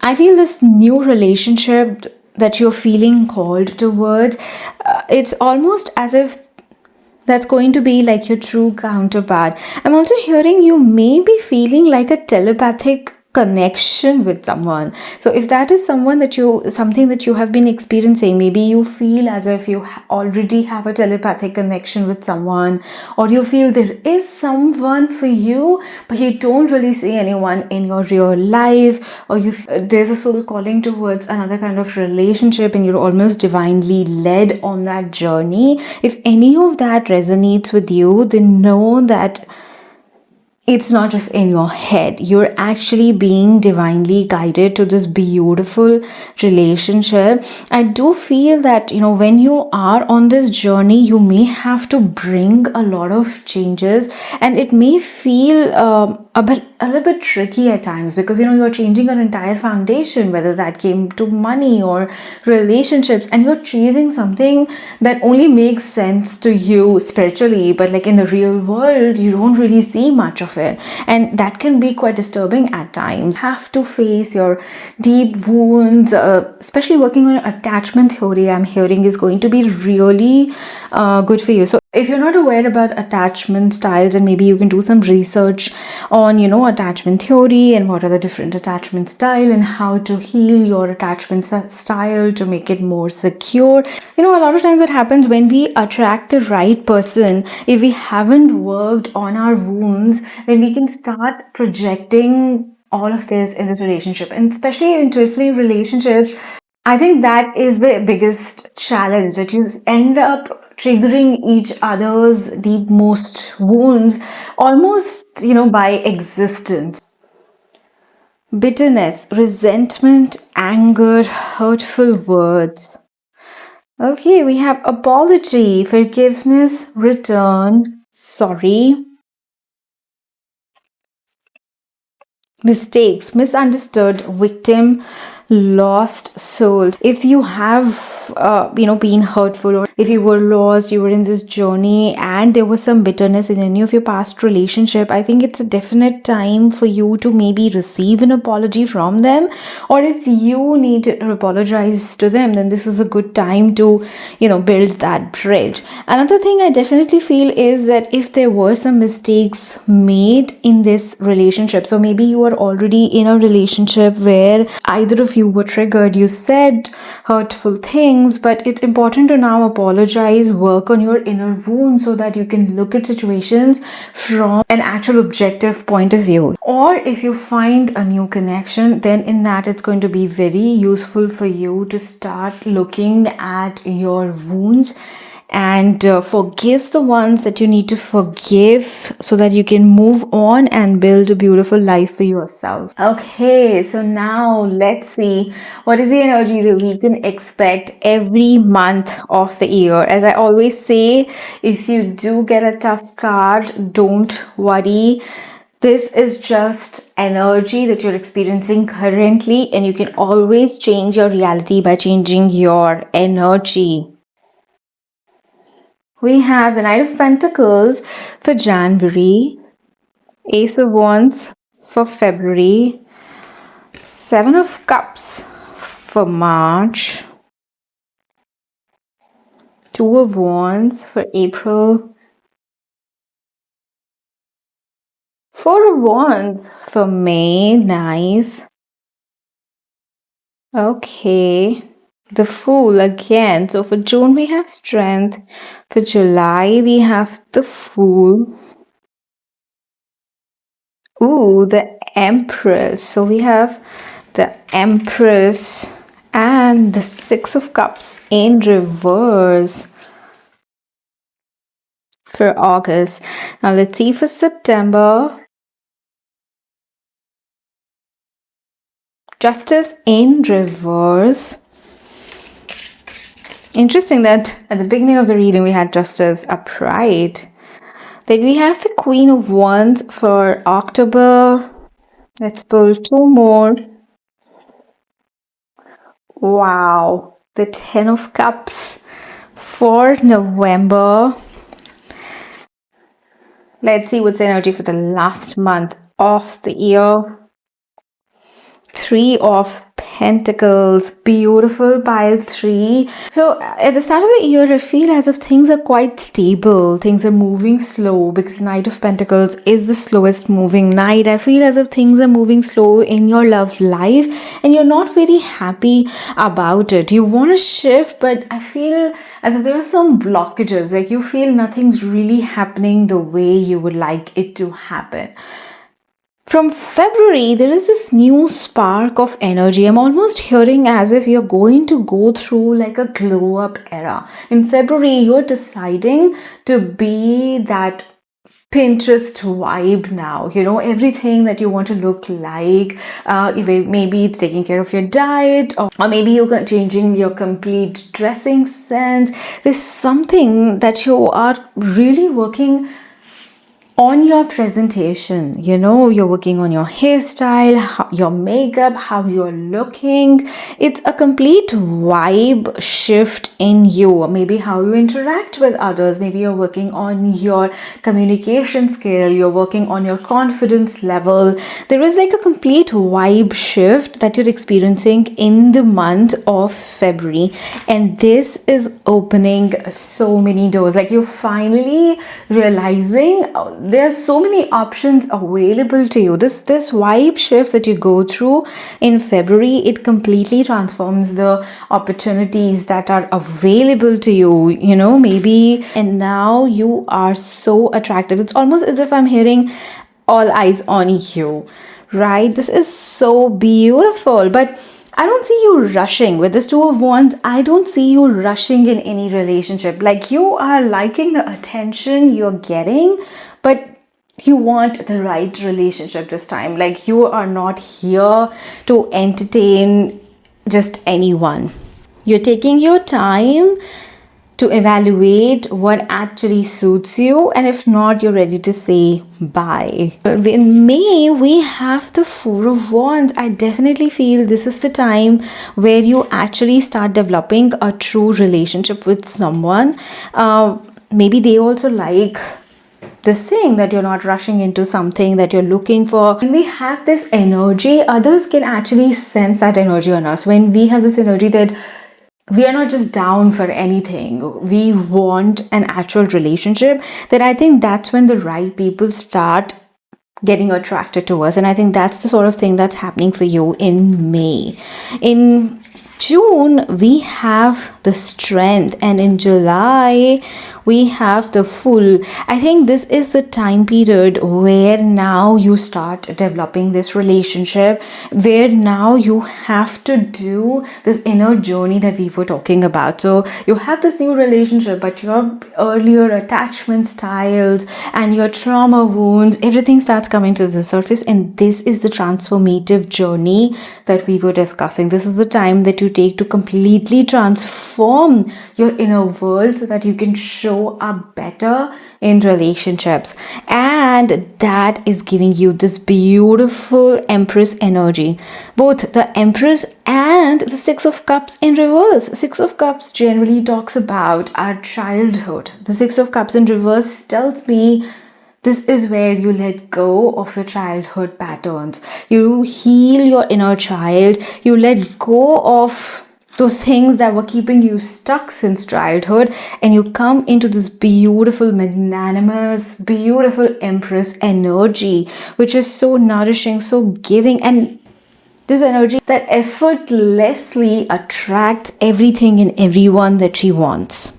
I feel this new relationship that you're feeling called towards, it's almost as if that's going to be like your true counterpart. I'm also hearing you may be feeling like a telepathic connection with someone. So if that is something that you have been experiencing, maybe you feel as if you already have a telepathic connection with someone, or you feel there is someone for you, but you don't really see anyone in your real life, or there's a soul calling towards another kind of relationship and you're almost divinely led on that journey. If any of that resonates with you, then know that it's not just in your head. You're actually being divinely guided to this beautiful relationship. I do feel that, when you are on this journey, you may have to bring a lot of changes, and it may feel a little bit tricky at times, because you're changing your entire foundation, whether that came to money or relationships, and you're chasing something that only makes sense to you spiritually, but like in the real world you don't really see much of it, and that can be quite disturbing at times. You have to face your deep wounds, especially working on attachment theory. I'm hearing is going to be really good for you. So if you're not aware about attachment styles, and maybe you can do some research on attachment theory and what are the different attachment style and how to heal your attachment style to make it more secure. A lot of times what happens when we attract the right person, if we haven't worked on our wounds, then we can start projecting all of this in this relationship, and especially in twin flame relationships. I think that is the biggest challenge, that you end up triggering each other's deepmost wounds almost, by existence. Bitterness, resentment, anger, hurtful words. Okay, we have apology, forgiveness, return, sorry. mistakes, misunderstood, victim, lost souls. If you have been hurtful, or if you were lost, you were in this journey and there was some bitterness in any of your past relationship, I think it's a definite time for you to maybe receive an apology from them. Or if you need to apologize to them, then this is a good time to build that bridge. Another thing I definitely feel is that if there were some mistakes made in this relationship, so maybe you are already in a relationship where either of you were triggered, you said hurtful things, but it's important to now apologize, work on your inner wounds so that you can look at situations from an actual objective point of view. Or if you find a new connection, then in that it's going to be very useful for you to start looking at your wounds and forgive the ones that you need to forgive so that you can move on and build a beautiful life for yourself. Okay, so now let's see what is the energy that we can expect every month of the year. As I always say, if you do get a tough card, don't worry. This is just energy that you're experiencing currently, and you can always change your reality by changing your energy. We have the Knight of Pentacles for January, Ace of Wands for February, Seven of Cups for March, Two of Wands for April, Four of Wands for May. Nice. Okay. The Fool again. So for June we have Strength. For July we have the Fool. Ooh, the Empress. So we have the Empress and the Six of Cups in reverse for August. Now let's see for September. Justice in reverse. Interesting that at the beginning of the reading we had Justice upright. Then we have the Queen of Wands for October. Let's pull two more. Wow, the Ten of Cups for November. Let's see what's the energy for the last month of the year. Three of Pentacles, beautiful pile 3. So at the start of the year, I feel as if things are quite stable. Things are moving slow because Knight of Pentacles is the slowest moving knight. I feel as if things are moving slow in your love life and you're not very happy about it. You want to shift, but I feel as if there are some blockages. Like you feel nothing's really happening the way you would like it to happen. From February, there is this new spark of energy. I'm almost hearing as if you're going to go through like a glow up era. In February, you're deciding to be that Pinterest vibe now, everything that you want to look like. Maybe it's taking care of your diet, or maybe you're changing your complete dressing sense. There's something that you are really working on your presentation. You're working on your hairstyle, your makeup, how you're looking. It's a complete vibe shift in you. Maybe how you interact with others. Maybe you're working on your communication skill. You're working on your confidence level. There is like a complete vibe shift that you're experiencing in the month of February. And this is opening so many doors. Like you're finally realizing there's so many options available to you. This vibe shift that you go through in February, it completely transforms the opportunities that are available to you, maybe. And now you are so attractive. It's almost as if I'm hearing all eyes on you, right? This is so beautiful. But I don't see you rushing with this Two of Wands. I don't see you rushing in any relationship. Like you are liking the attention you're getting, but you want the right relationship this time. Like you are not here to entertain just anyone. You're taking your time to evaluate what actually suits you, and if not, you're ready to say bye. In May, we have the Four of Wands. I definitely feel this is the time where you actually start developing a true relationship with someone. Maybe they also like this thing, that you're not rushing into something that you're looking for. When we have this energy, others can actually sense that energy on us. When we have this energy that we are not just down for anything, we want an actual relationship, then I think that's when the right people start getting attracted to us. And I think that's the sort of thing that's happening for you in May. In June, we have the Strength, and in July, we have the Fool. I think this is the time period where now you start developing this relationship, where now you have to do this inner journey that we were talking about. So you have this new relationship, but your earlier attachment styles and your trauma wounds, everything starts coming to the surface, and this is the transformative journey that we were discussing. This is the time that you take to completely transform your inner world so that you can show up better in relationships. And that is giving you this beautiful Empress energy, both the Empress and the Six of Cups in reverse. Six of Cups generally talks about our childhood. The Six of Cups in reverse tells me this is where you let go of your childhood patterns. You heal your inner child. You let go of those things that were keeping you stuck since childhood, and you come into this beautiful, magnanimous, beautiful Empress energy, which is so nourishing, so giving, and this energy that effortlessly attracts everything and everyone that she wants.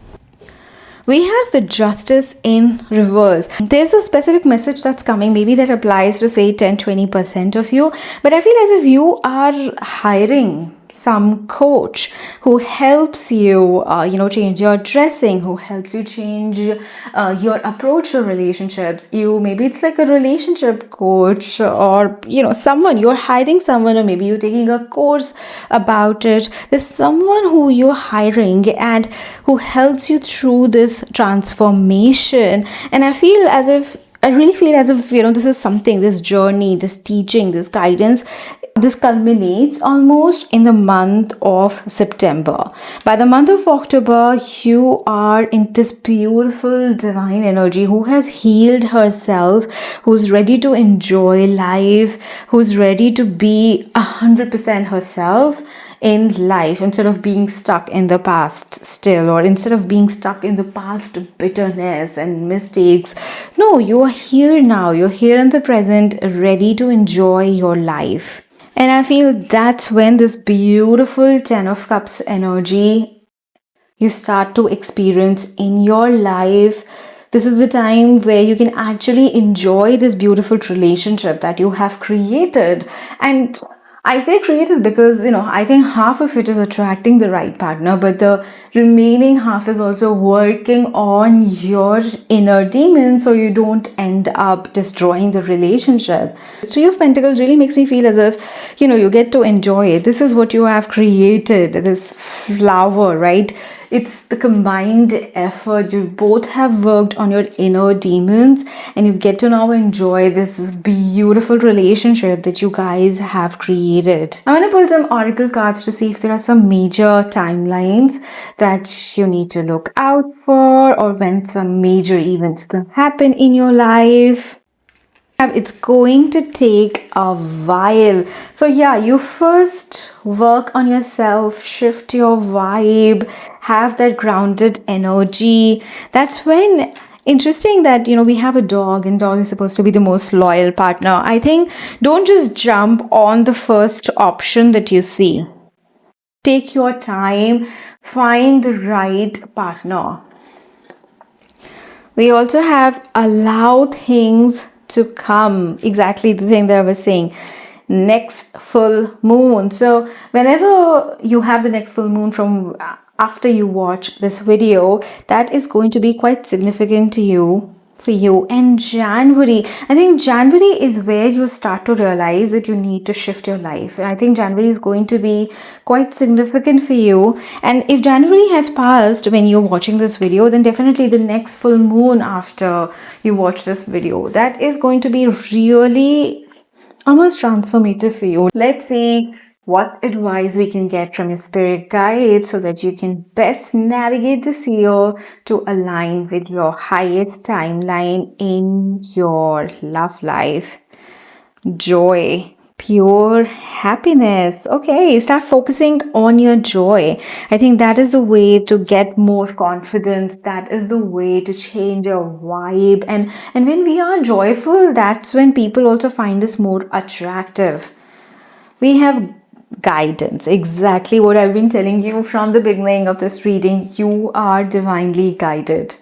We have the Justice in reverse. There's a specific message that's coming, maybe that applies to say 10-20% of you, but I feel as if you are hiring some coach who helps you change your dressing, who helps you change your approach to relationships. Maybe it's like a relationship coach, or someone you're hiring, someone, or maybe you're taking a course about it. There's someone who you're hiring and who helps you through this transformation. And I really feel as if this is something, this journey, this teaching, this guidance, this culminates almost in the month of September. By the month of October, you are in this beautiful divine energy who has healed herself, who's ready to enjoy life, who's ready to be 100% herself in life, instead of being stuck in the past still, or instead of being stuck in the past bitterness and mistakes. No, you are here now. You're here in the present, ready to enjoy your life. And I feel that's when this beautiful Ten of Cups energy you start to experience in your life. This is the time where you can actually enjoy this beautiful relationship that you have created. And I say created because, I think half of it is attracting the right partner, but the remaining half is also working on your inner demons so you don't end up destroying the relationship. Three of Pentacles really makes me feel as if, you get to enjoy it. This is what you have created, this flower, right? It's the combined effort. You both have worked on your inner demons, and you get to now enjoy this beautiful relationship that you guys have created. I'm going to pull some oracle cards to see if there are some major timelines that you need to look out for, or when some major events can happen in your life. It's going to take a while. So yeah, you first work on yourself, shift your vibe, have that grounded energy. That's when, interesting that, we have a dog, and dog is supposed to be the most loyal partner. I think don't just jump on the first option that you see. Take your time, find the right partner. We also have allow things to come. Exactly the thing that I was saying. Next full moon. So whenever you have the next full moon from after you watch this video, that is going to be quite significant to you for you. And January, I think January is where you start to realize that you need to shift your life. I think January is going to be quite significant for you. And if January has passed when you're watching this video, then definitely the next full moon after you watch this video, that is going to be really almost transformative for you. Let's see what advice we can get from your spirit guide so that you can best navigate this year to align with your highest timeline in your love life. Joy, pure happiness. Okay, start focusing on your joy. I think that is the way to get more confidence. That is the way to change your vibe. And when we are joyful, that's when people also find us more attractive. We have guidance, exactly what I've been telling you from the beginning of this reading. You are divinely guided.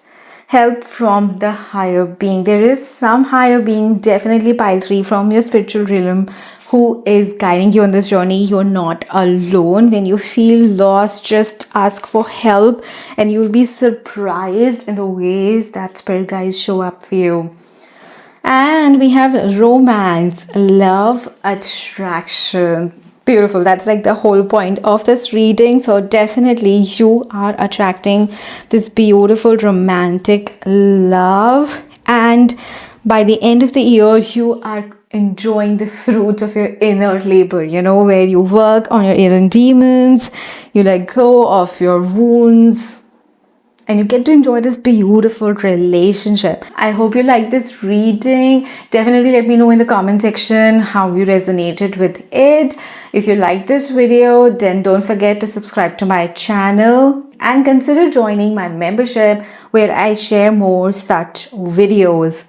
Help from the higher being. There is some higher being, definitely pile 3 from your spiritual realm, who is guiding you on this journey. You're not alone. When you feel lost, just ask for help and you'll be surprised in the ways that spirit guides show up for you. And we have romance, love, attraction. Beautiful. That's like the whole point of this reading. So definitely you are attracting this beautiful romantic love. And by the end of the year, you are enjoying the fruits of your inner labor, where you work on your inner demons, you let go of your wounds, and you get to enjoy this beautiful relationship. I hope you like this reading. Definitely let me know in the comment section how you resonated with it. If you like this video, then don't forget to subscribe to my channel and consider joining my membership where I share more such videos.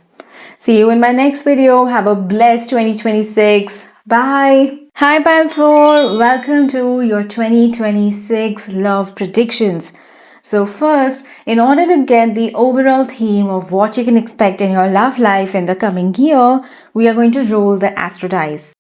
See you in my next video. Have a blessed 2026. Bye. Hi, Panther. Welcome to your 2026 love predictions. So first, in order to get the overall theme of what you can expect in your love life in the coming year, we are going to roll the astro dice.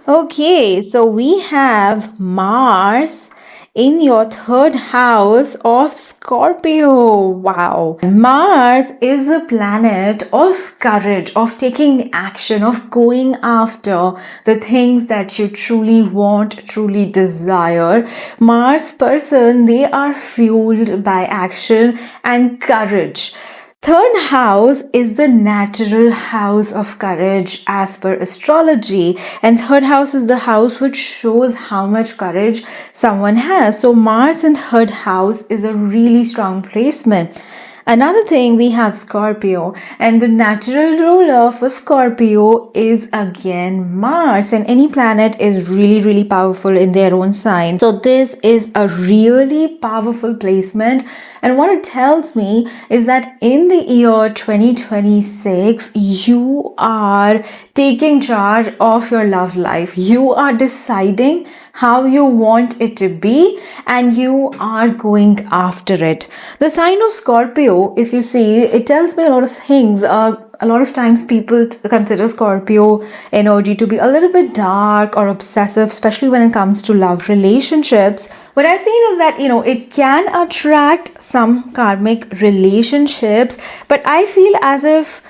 Okay, so we have Mars in your 3rd house of Scorpio. Wow. Mars is a planet of courage, of taking action, of going after the things that you truly want, truly desire. Mars person, they are fueled by action and courage. 3rd house is the natural house of courage as per astrology, and 3rd house is the house which shows how much courage someone has. So Mars in 3rd house is a really strong placement. Another thing, we have Scorpio, and the natural ruler for Scorpio is again Mars, and any planet is really powerful in their own sign. So this is a really powerful placement, and what it tells me is that in the year 2026, you are taking charge of your love life. You are deciding how you want it to be and you are going after it. The sign of Scorpio, if you see, it tells me a lot of things. A lot of times people consider Scorpio energy to be a little bit dark or obsessive, especially when it comes to love relationships. What I've seen is that, it can attract some karmic relationships, but I feel as if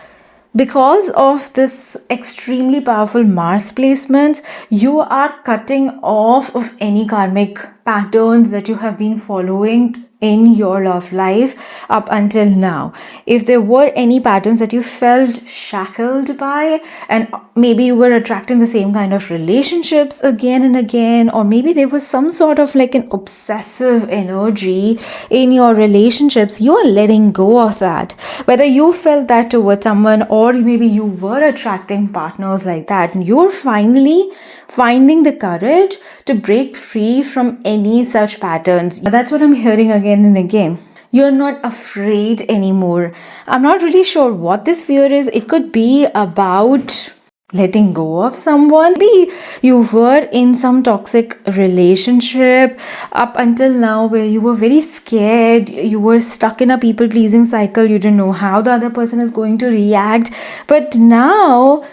because of this extremely powerful Mars placement, you are cutting off of any karmic patterns that you have been following in your love life up until now. If there were any patterns that you felt shackled by, and maybe you were attracting the same kind of relationships again and again, or maybe there was some sort of like an obsessive energy in your relationships, you are letting go of that. Whether you felt that towards someone or maybe you were attracting partners like that, you're finally finding the courage to break free from any such patterns. That's what I'm hearing again and again. You're not afraid anymore. I'm not really sure what this fear is. It could be about letting go of someone. Maybe you were in some toxic relationship up until now where you were very scared. You were stuck in a people-pleasing cycle. You didn't know how the other person is going to react. But now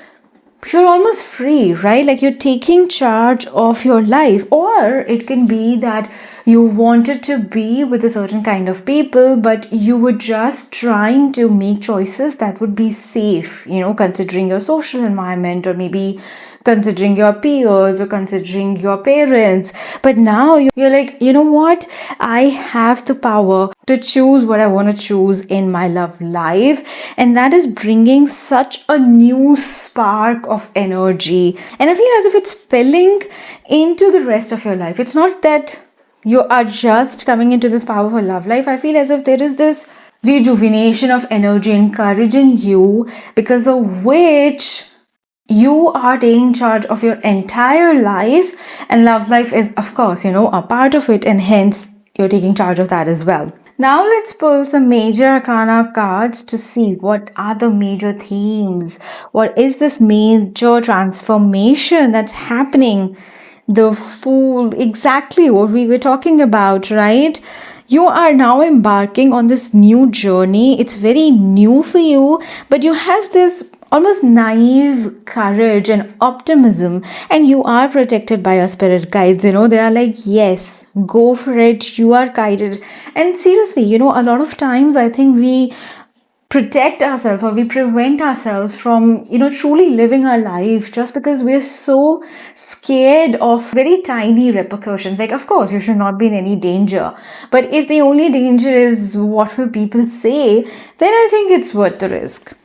you're almost free, right? Like you're taking charge of your life. Or it can be that you wanted to be with a certain kind of people, but you were just trying to make choices that would be safe, considering your social environment, or maybe considering your peers, or considering your parents. But now you're like, you know what? I have the power to choose what I want to choose in my love life. And that is bringing such a new spark of energy. And I feel as if it's spilling into the rest of your life. It's not that you are just coming into this powerful love life. I feel as if there is this rejuvenation of energy encouraging you, because of which you are taking charge of your entire life, and love life is, of course, a part of it, and hence you're taking charge of that as well. Now let's pull some major arcana cards to see what are the major themes. What is this major transformation that's happening? The Fool, exactly what we were talking about, right? You are now embarking on this new journey. It's very new for you, but you have this almost naive courage and optimism, and you are protected by your spirit guides. They are like, yes, go for it, you are guided. And seriously, a lot of times I think we protect ourselves, or we prevent ourselves from truly living our life, just because we're so scared of very tiny repercussions. Like, of course, you should not be in any danger, but if the only danger is what will people say, then I think it's worth the risk.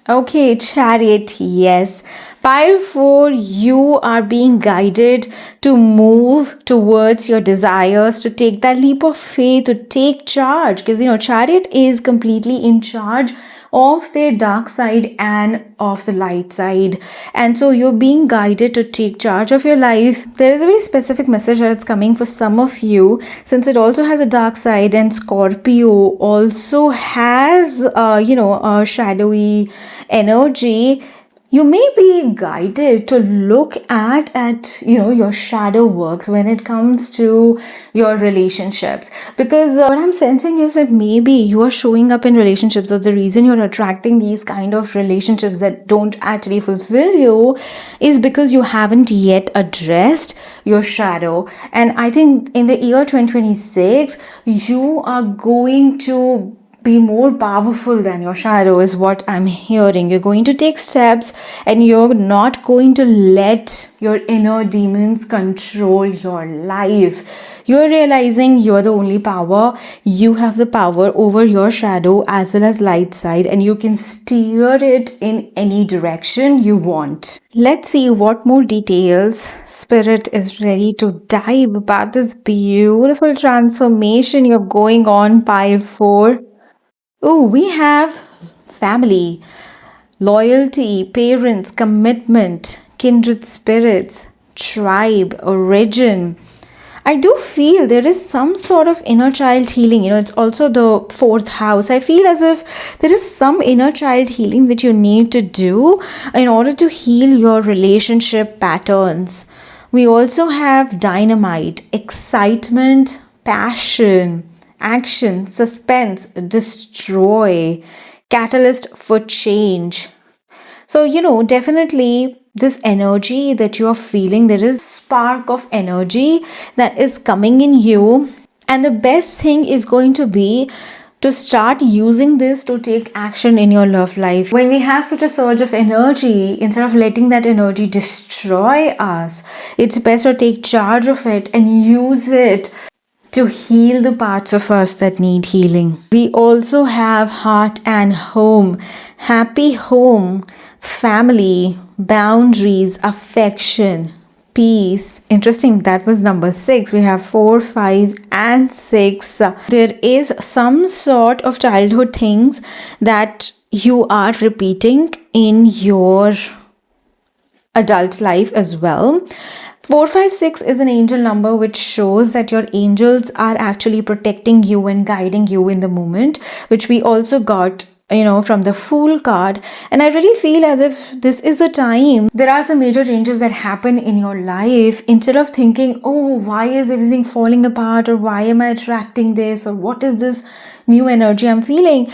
Okay, Chariot, yes. Pile 4, you are being guided to move towards your desires, to take that leap of faith, to take charge. Because, Chariot is completely in charge of their dark side and of the light side. And so you're being guided to take charge of your life. There is a very specific message that's coming for some of you, since it also has a dark side, and Scorpio also has, a shadowy energy. You may be guided to look at your shadow work when it comes to your relationships, because what I'm sensing is that maybe you are showing up in relationships, or the reason you're attracting these kind of relationships that don't actually fulfill you is because you haven't yet addressed your shadow. And I think in the year 2026 you are going to be more powerful than your shadow, is what I'm hearing. You're going to take steps, and you're not going to let your inner demons control your life. You're realizing you're the only power. You have the power over your shadow as well as light side, and you can steer it in any direction you want. Let's see what more details Spirit is ready to dive about this beautiful transformation you're going on, Pile 4. Oh, we have family, loyalty, parents, commitment, kindred spirits, tribe, origin. I do feel there is some sort of inner child healing. It's also the 4th house. I feel as if there is some inner child healing that you need to do in order to heal your relationship patterns. We also have dynamite, excitement, passion, action, suspense, destroy, catalyst for change. So, definitely this energy that you're feeling, there is spark of energy that is coming in you. And the best thing is going to be to start using this to take action in your love life. When we have such a surge of energy, instead of letting that energy destroy us, it's best to take charge of it and use it to heal the parts of us that need healing. We also have heart and home, happy home, family, boundaries, affection, peace. Interesting, that was number 6. We have 4, 5, and 6. There is some sort of childhood things that you are repeating in your adult life as well. 456 is an angel number, which shows that your angels are actually protecting you and guiding you in the moment, which we also got from the Fool card. And I really feel as if this is the time there are some major changes that happen in your life. Instead of thinking, oh, why is everything falling apart, or why am I attracting this, or what is this new energy I'm feeling,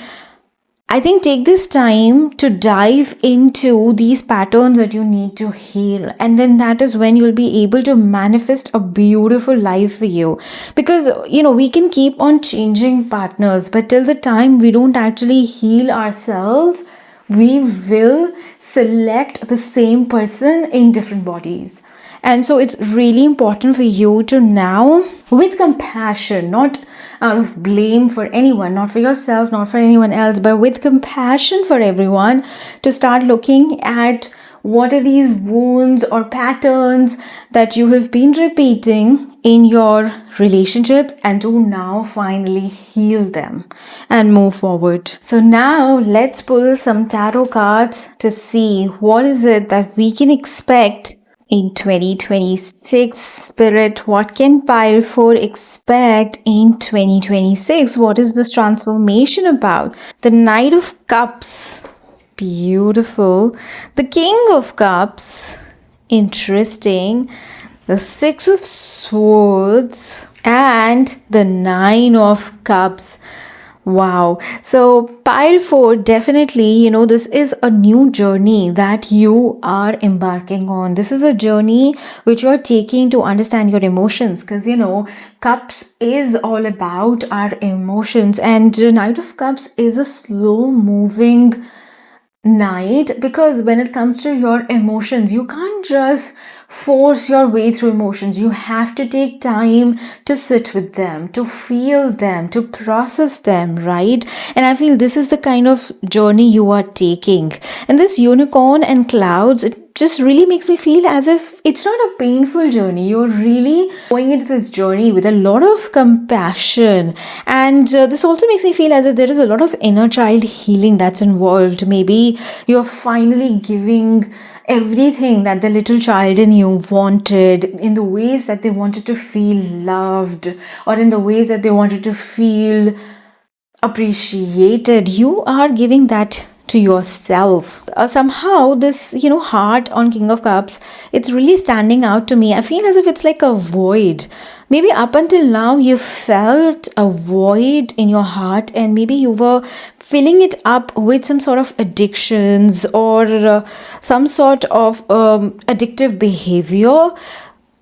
I think take this time to dive into these patterns that you need to heal. And then that is when you'll be able to manifest a beautiful life for you. Because, we can keep on changing partners, but till the time we don't actually heal ourselves, we will select the same person in different bodies. And so it's really important for you to now, with compassion, not out of blame for anyone, not for yourself, not for anyone else, but with compassion for everyone, to start looking at what are these wounds or patterns that you have been repeating in your relationship, and to now finally heal them and move forward. So now let's pull some tarot cards to see what is it that we can expect in 2026. Spirit, what can pile 4 expect in 2026? What is this transformation about? The Knight of Cups, beautiful. The King of Cups, interesting. The Six of Swords and the Nine of Cups. Wow. So pile 4, definitely, this is a new journey that you are embarking on. This is a journey which you're taking to understand your emotions, because, Cups is all about our emotions, and Knight of Cups is a slow moving knight, because when it comes to your emotions, you can't just force your way through emotions. You have to take time to sit with them, to feel them, to process them, right? And I feel this is the kind of journey you are taking. And this unicorn and clouds, it just really makes me feel as if it's not a painful journey. You're really going into this journey with a lot of compassion. And this also makes me feel as if there is a lot of inner child healing that's involved. Maybe you're finally giving everything that the little child in you wanted, in the ways that they wanted to feel loved, or in the ways that they wanted to feel appreciated. You are giving that to yourself. Somehow this, heart on King of Cups, it's really standing out to me. I feel as if it's like a void. Maybe up until now you felt a void in your heart, and maybe you were filling it up with some sort of addictions or some sort of addictive behavior.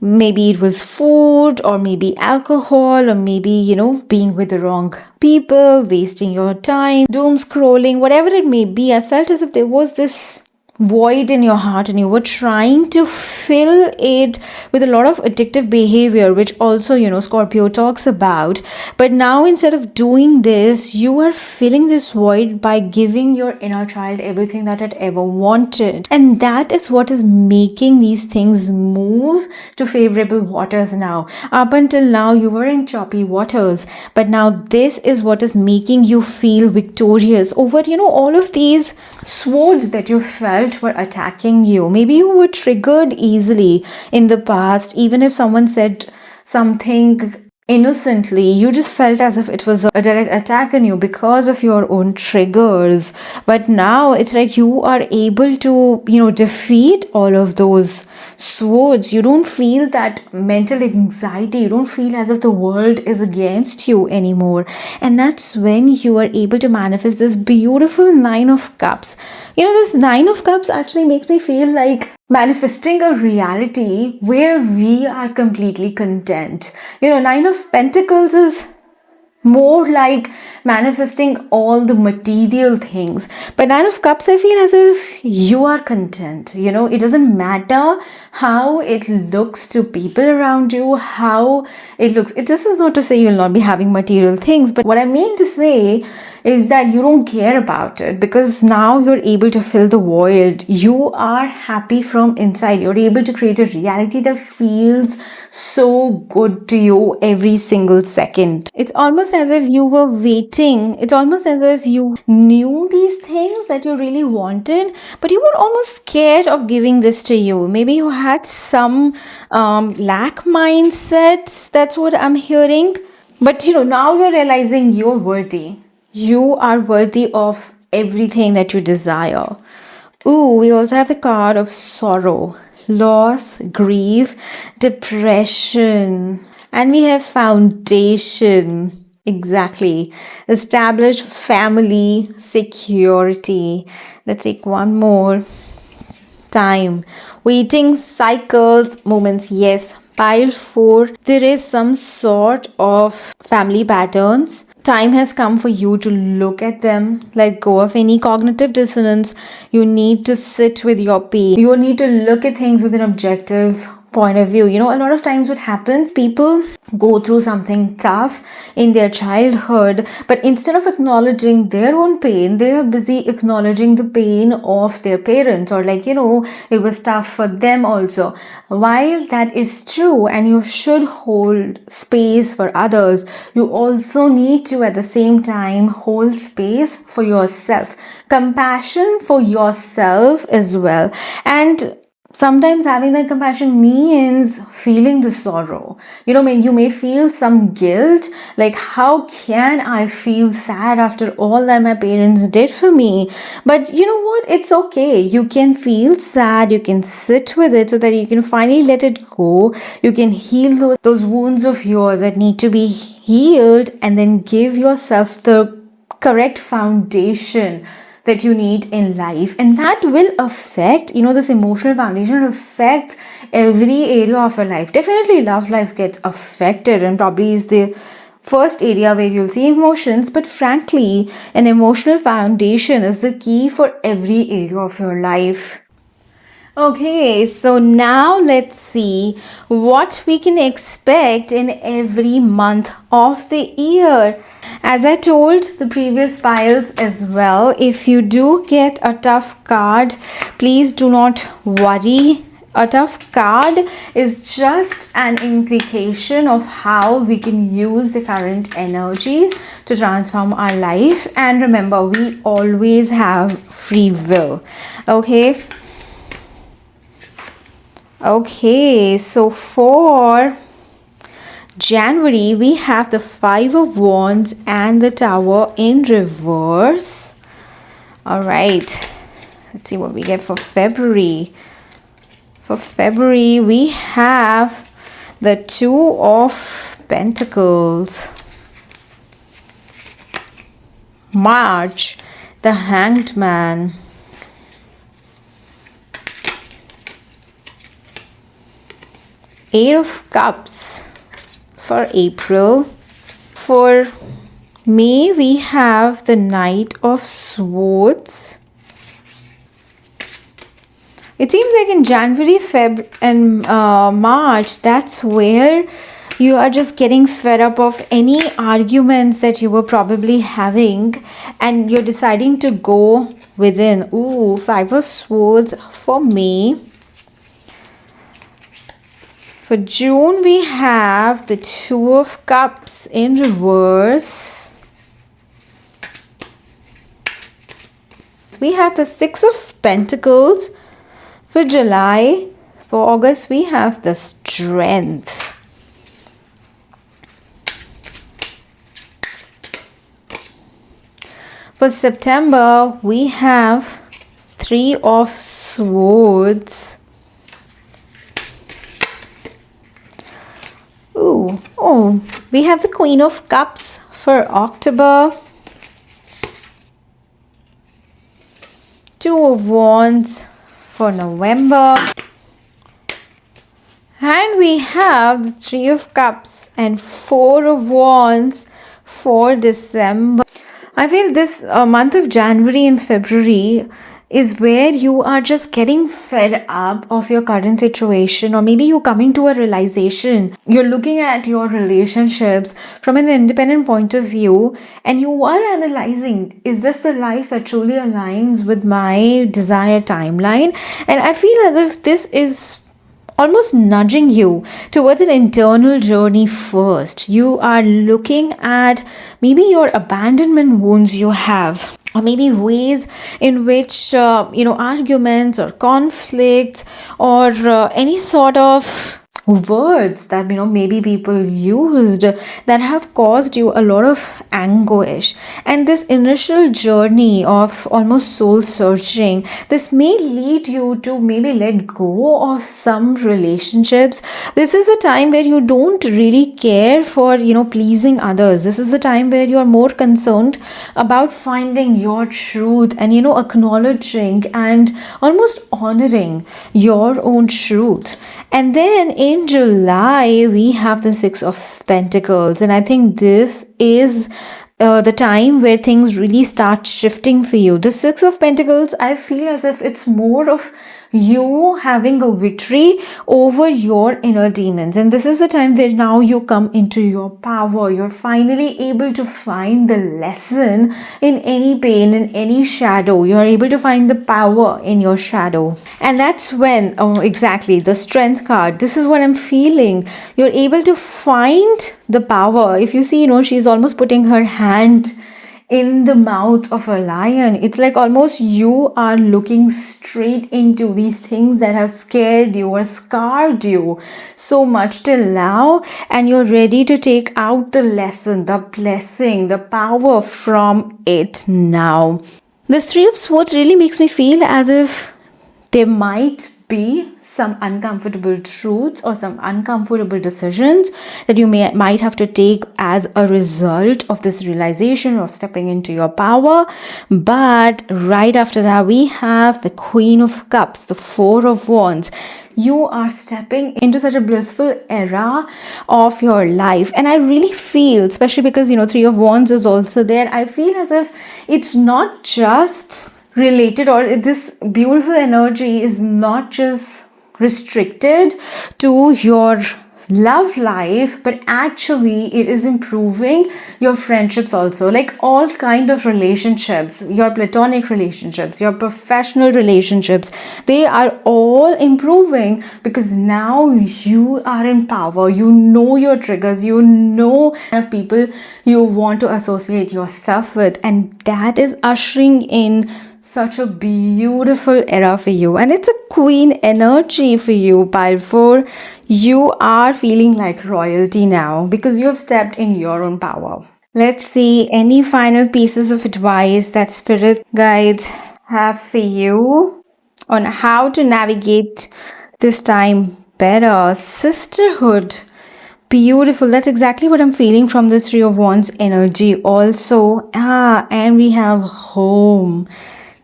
Maybe it was food, or maybe alcohol, or maybe, being with the wrong people, wasting your time, doom scrolling, whatever it may be. I felt as if there was this void in your heart, and you were trying to fill it with a lot of addictive behavior, which also, Scorpio talks about. But now, instead of doing this, you are filling this void by giving your inner child everything that it ever wanted. And that is what is making these things move to favorable waters now. Up until now, you were in choppy waters, but now this is what is making you feel victorious over, all of these swords that you felt were attacking you. Maybe you were triggered easily in the past. Even if someone said something innocently, you just felt as if it was a direct attack on you because of your own triggers. But now it's like you are able to, defeat all of those swords. You don't feel that mental anxiety. You don't feel as if the world is against you anymore. And that's when you are able to manifest this beautiful Nine of Cups. This Nine of Cups actually makes me feel like manifesting a reality where we are completely content. Nine of Pentacles is more like manifesting all the material things, but Nine of Cups, I feel as if you are content. It doesn't matter how it looks to people around you, how it looks. This is not to say you'll not be having material things, but what I mean to say is that you don't care about it, because now you're able to fill the void. You are happy from inside. You're able to create a reality that feels so good to you every single second. It's almost as if you were waiting. It's almost as if you knew these things that you really wanted, but you were almost scared of giving this to you. Maybe you had some lack mindset. That's what I'm hearing. But now you're realizing you're worthy. You are worthy of everything that you desire. Ooh, we also have the card of sorrow, loss, grief, depression, and we have foundation. Exactly. Establish family security. Let's take one more. Time. Waiting cycles, moments. Yes. Pile 4. There is some sort of family patterns. Time has come for you to look at them, let go of any cognitive dissonance. You need to sit with your pain. You need to look at things with an objective point of view. A lot of times what happens, people go through something tough in their childhood, but instead of acknowledging their own pain, they are busy acknowledging the pain of their parents, or it was tough for them also. While that is true and you should hold space for others, you also need to at the same time hold space for yourself, compassion for yourself as well. And sometimes having that compassion means feeling the sorrow. You may feel some guilt, like, how can I feel sad after all that my parents did for me? But you know what? It's okay. You can feel sad. You can sit with it so that you can finally let it go. You can heal those wounds of yours that need to be healed, and then give yourself the correct foundation that you need in life. And that will affect, this emotional foundation affects every area of your life. Definitely love life gets affected and probably is the first area where you'll see emotions, but frankly, an emotional foundation is the key for every area of your life. Okay, so now let's see what we can expect in every month of the year. As I told the previous piles as well, if you do get a tough card, please do not worry. A tough card is just an implication of how we can use the current energies to transform our life. And remember, we always have free will. Okay, so for January, we have the 5 of Wands and the Tower in reverse. Alright, let's see what we get for February. For February, we have the 2 of Pentacles. March, the Hanged Man. Eight of Cups for April. For May, we have the Knight of Swords. It seems like in January, Feb and March, that's where you are just getting fed up of any arguments that you were probably having, and you're deciding to go within. Ooh, 5 of Swords for May. For June, we have the 2 of Cups in reverse. We have the 6 of Pentacles for July. For August, we have the Strength. For September, we have 3 of Swords. We have the Queen of Cups for October. 2 of Wands for November. And we have the 3 of Cups and 4 of Wands for December. I feel this month of January and February is where you are just getting fed up of your current situation, or maybe you're coming to a realization. You're looking at your relationships from an independent point of view, and you are analyzing, is this the life that truly aligns with my desired timeline? And I feel as if this is almost nudging you towards an internal journey first. You are looking at maybe your abandonment wounds you have, or maybe ways in which arguments or conflicts or any sort of words that maybe people used that have caused you a lot of anguish. And this initial journey of almost soul searching, this may lead you to maybe let go of some relationships. This is a time where you don't really care for pleasing others. This is a time where you are more concerned about finding your truth and acknowledging and almost honoring your own truth. And then in July we have the Six of Pentacles, and I think this is the time where things really start shifting for you. The Six of Pentacles, I feel as if it's more of you having a victory over your inner demons. And this is the time where now you come into your power. You're finally able to find the lesson in any pain, in any shadow. You're able to find the power in your shadow. And that's when, exactly, the Strength card. This is what I'm feeling. You're able to find the power. If you see, she's almost putting her hand in the mouth of a lion. It's like almost you are looking straight into these things that have scared you or scarred you so much till now, and you're ready to take out the lesson, the blessing, the power from it now. This Three of Swords really makes me feel as if there might be some uncomfortable truths or some uncomfortable decisions that you might have to take as a result of this realization of stepping into your power. But right after that, we have the Queen of Cups, the Four of Wands. You are stepping into such a blissful era of your life, and I really feel, especially because Three of Wands is also there, I feel as if it's not just related, or this beautiful energy is not just restricted to your love life, but actually it is improving your friendships also, like all kind of relationships, your platonic relationships, your professional relationships, they are all improving because now you are in power. You know your triggers, you know kind of people you want to associate yourself with, and that is ushering in such a beautiful era for you. And it's a queen energy for you, pile 4. You are feeling like royalty now because you have stepped in your own power. Let's see any final pieces of advice that spirit guides have for you on how to navigate this time better. Sisterhood. Beautiful. That's exactly what I'm feeling from this Three of Wands energy also. And we have home.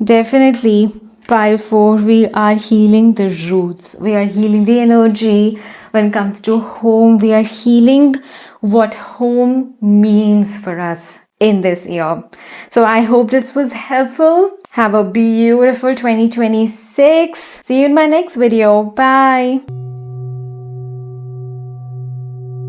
Definitely, pile 4, we are healing the roots. We are healing the energy when it comes to home. We are healing what home means for us in this year. So I hope this was helpful. Have a beautiful 2026. See you in my next video. Bye.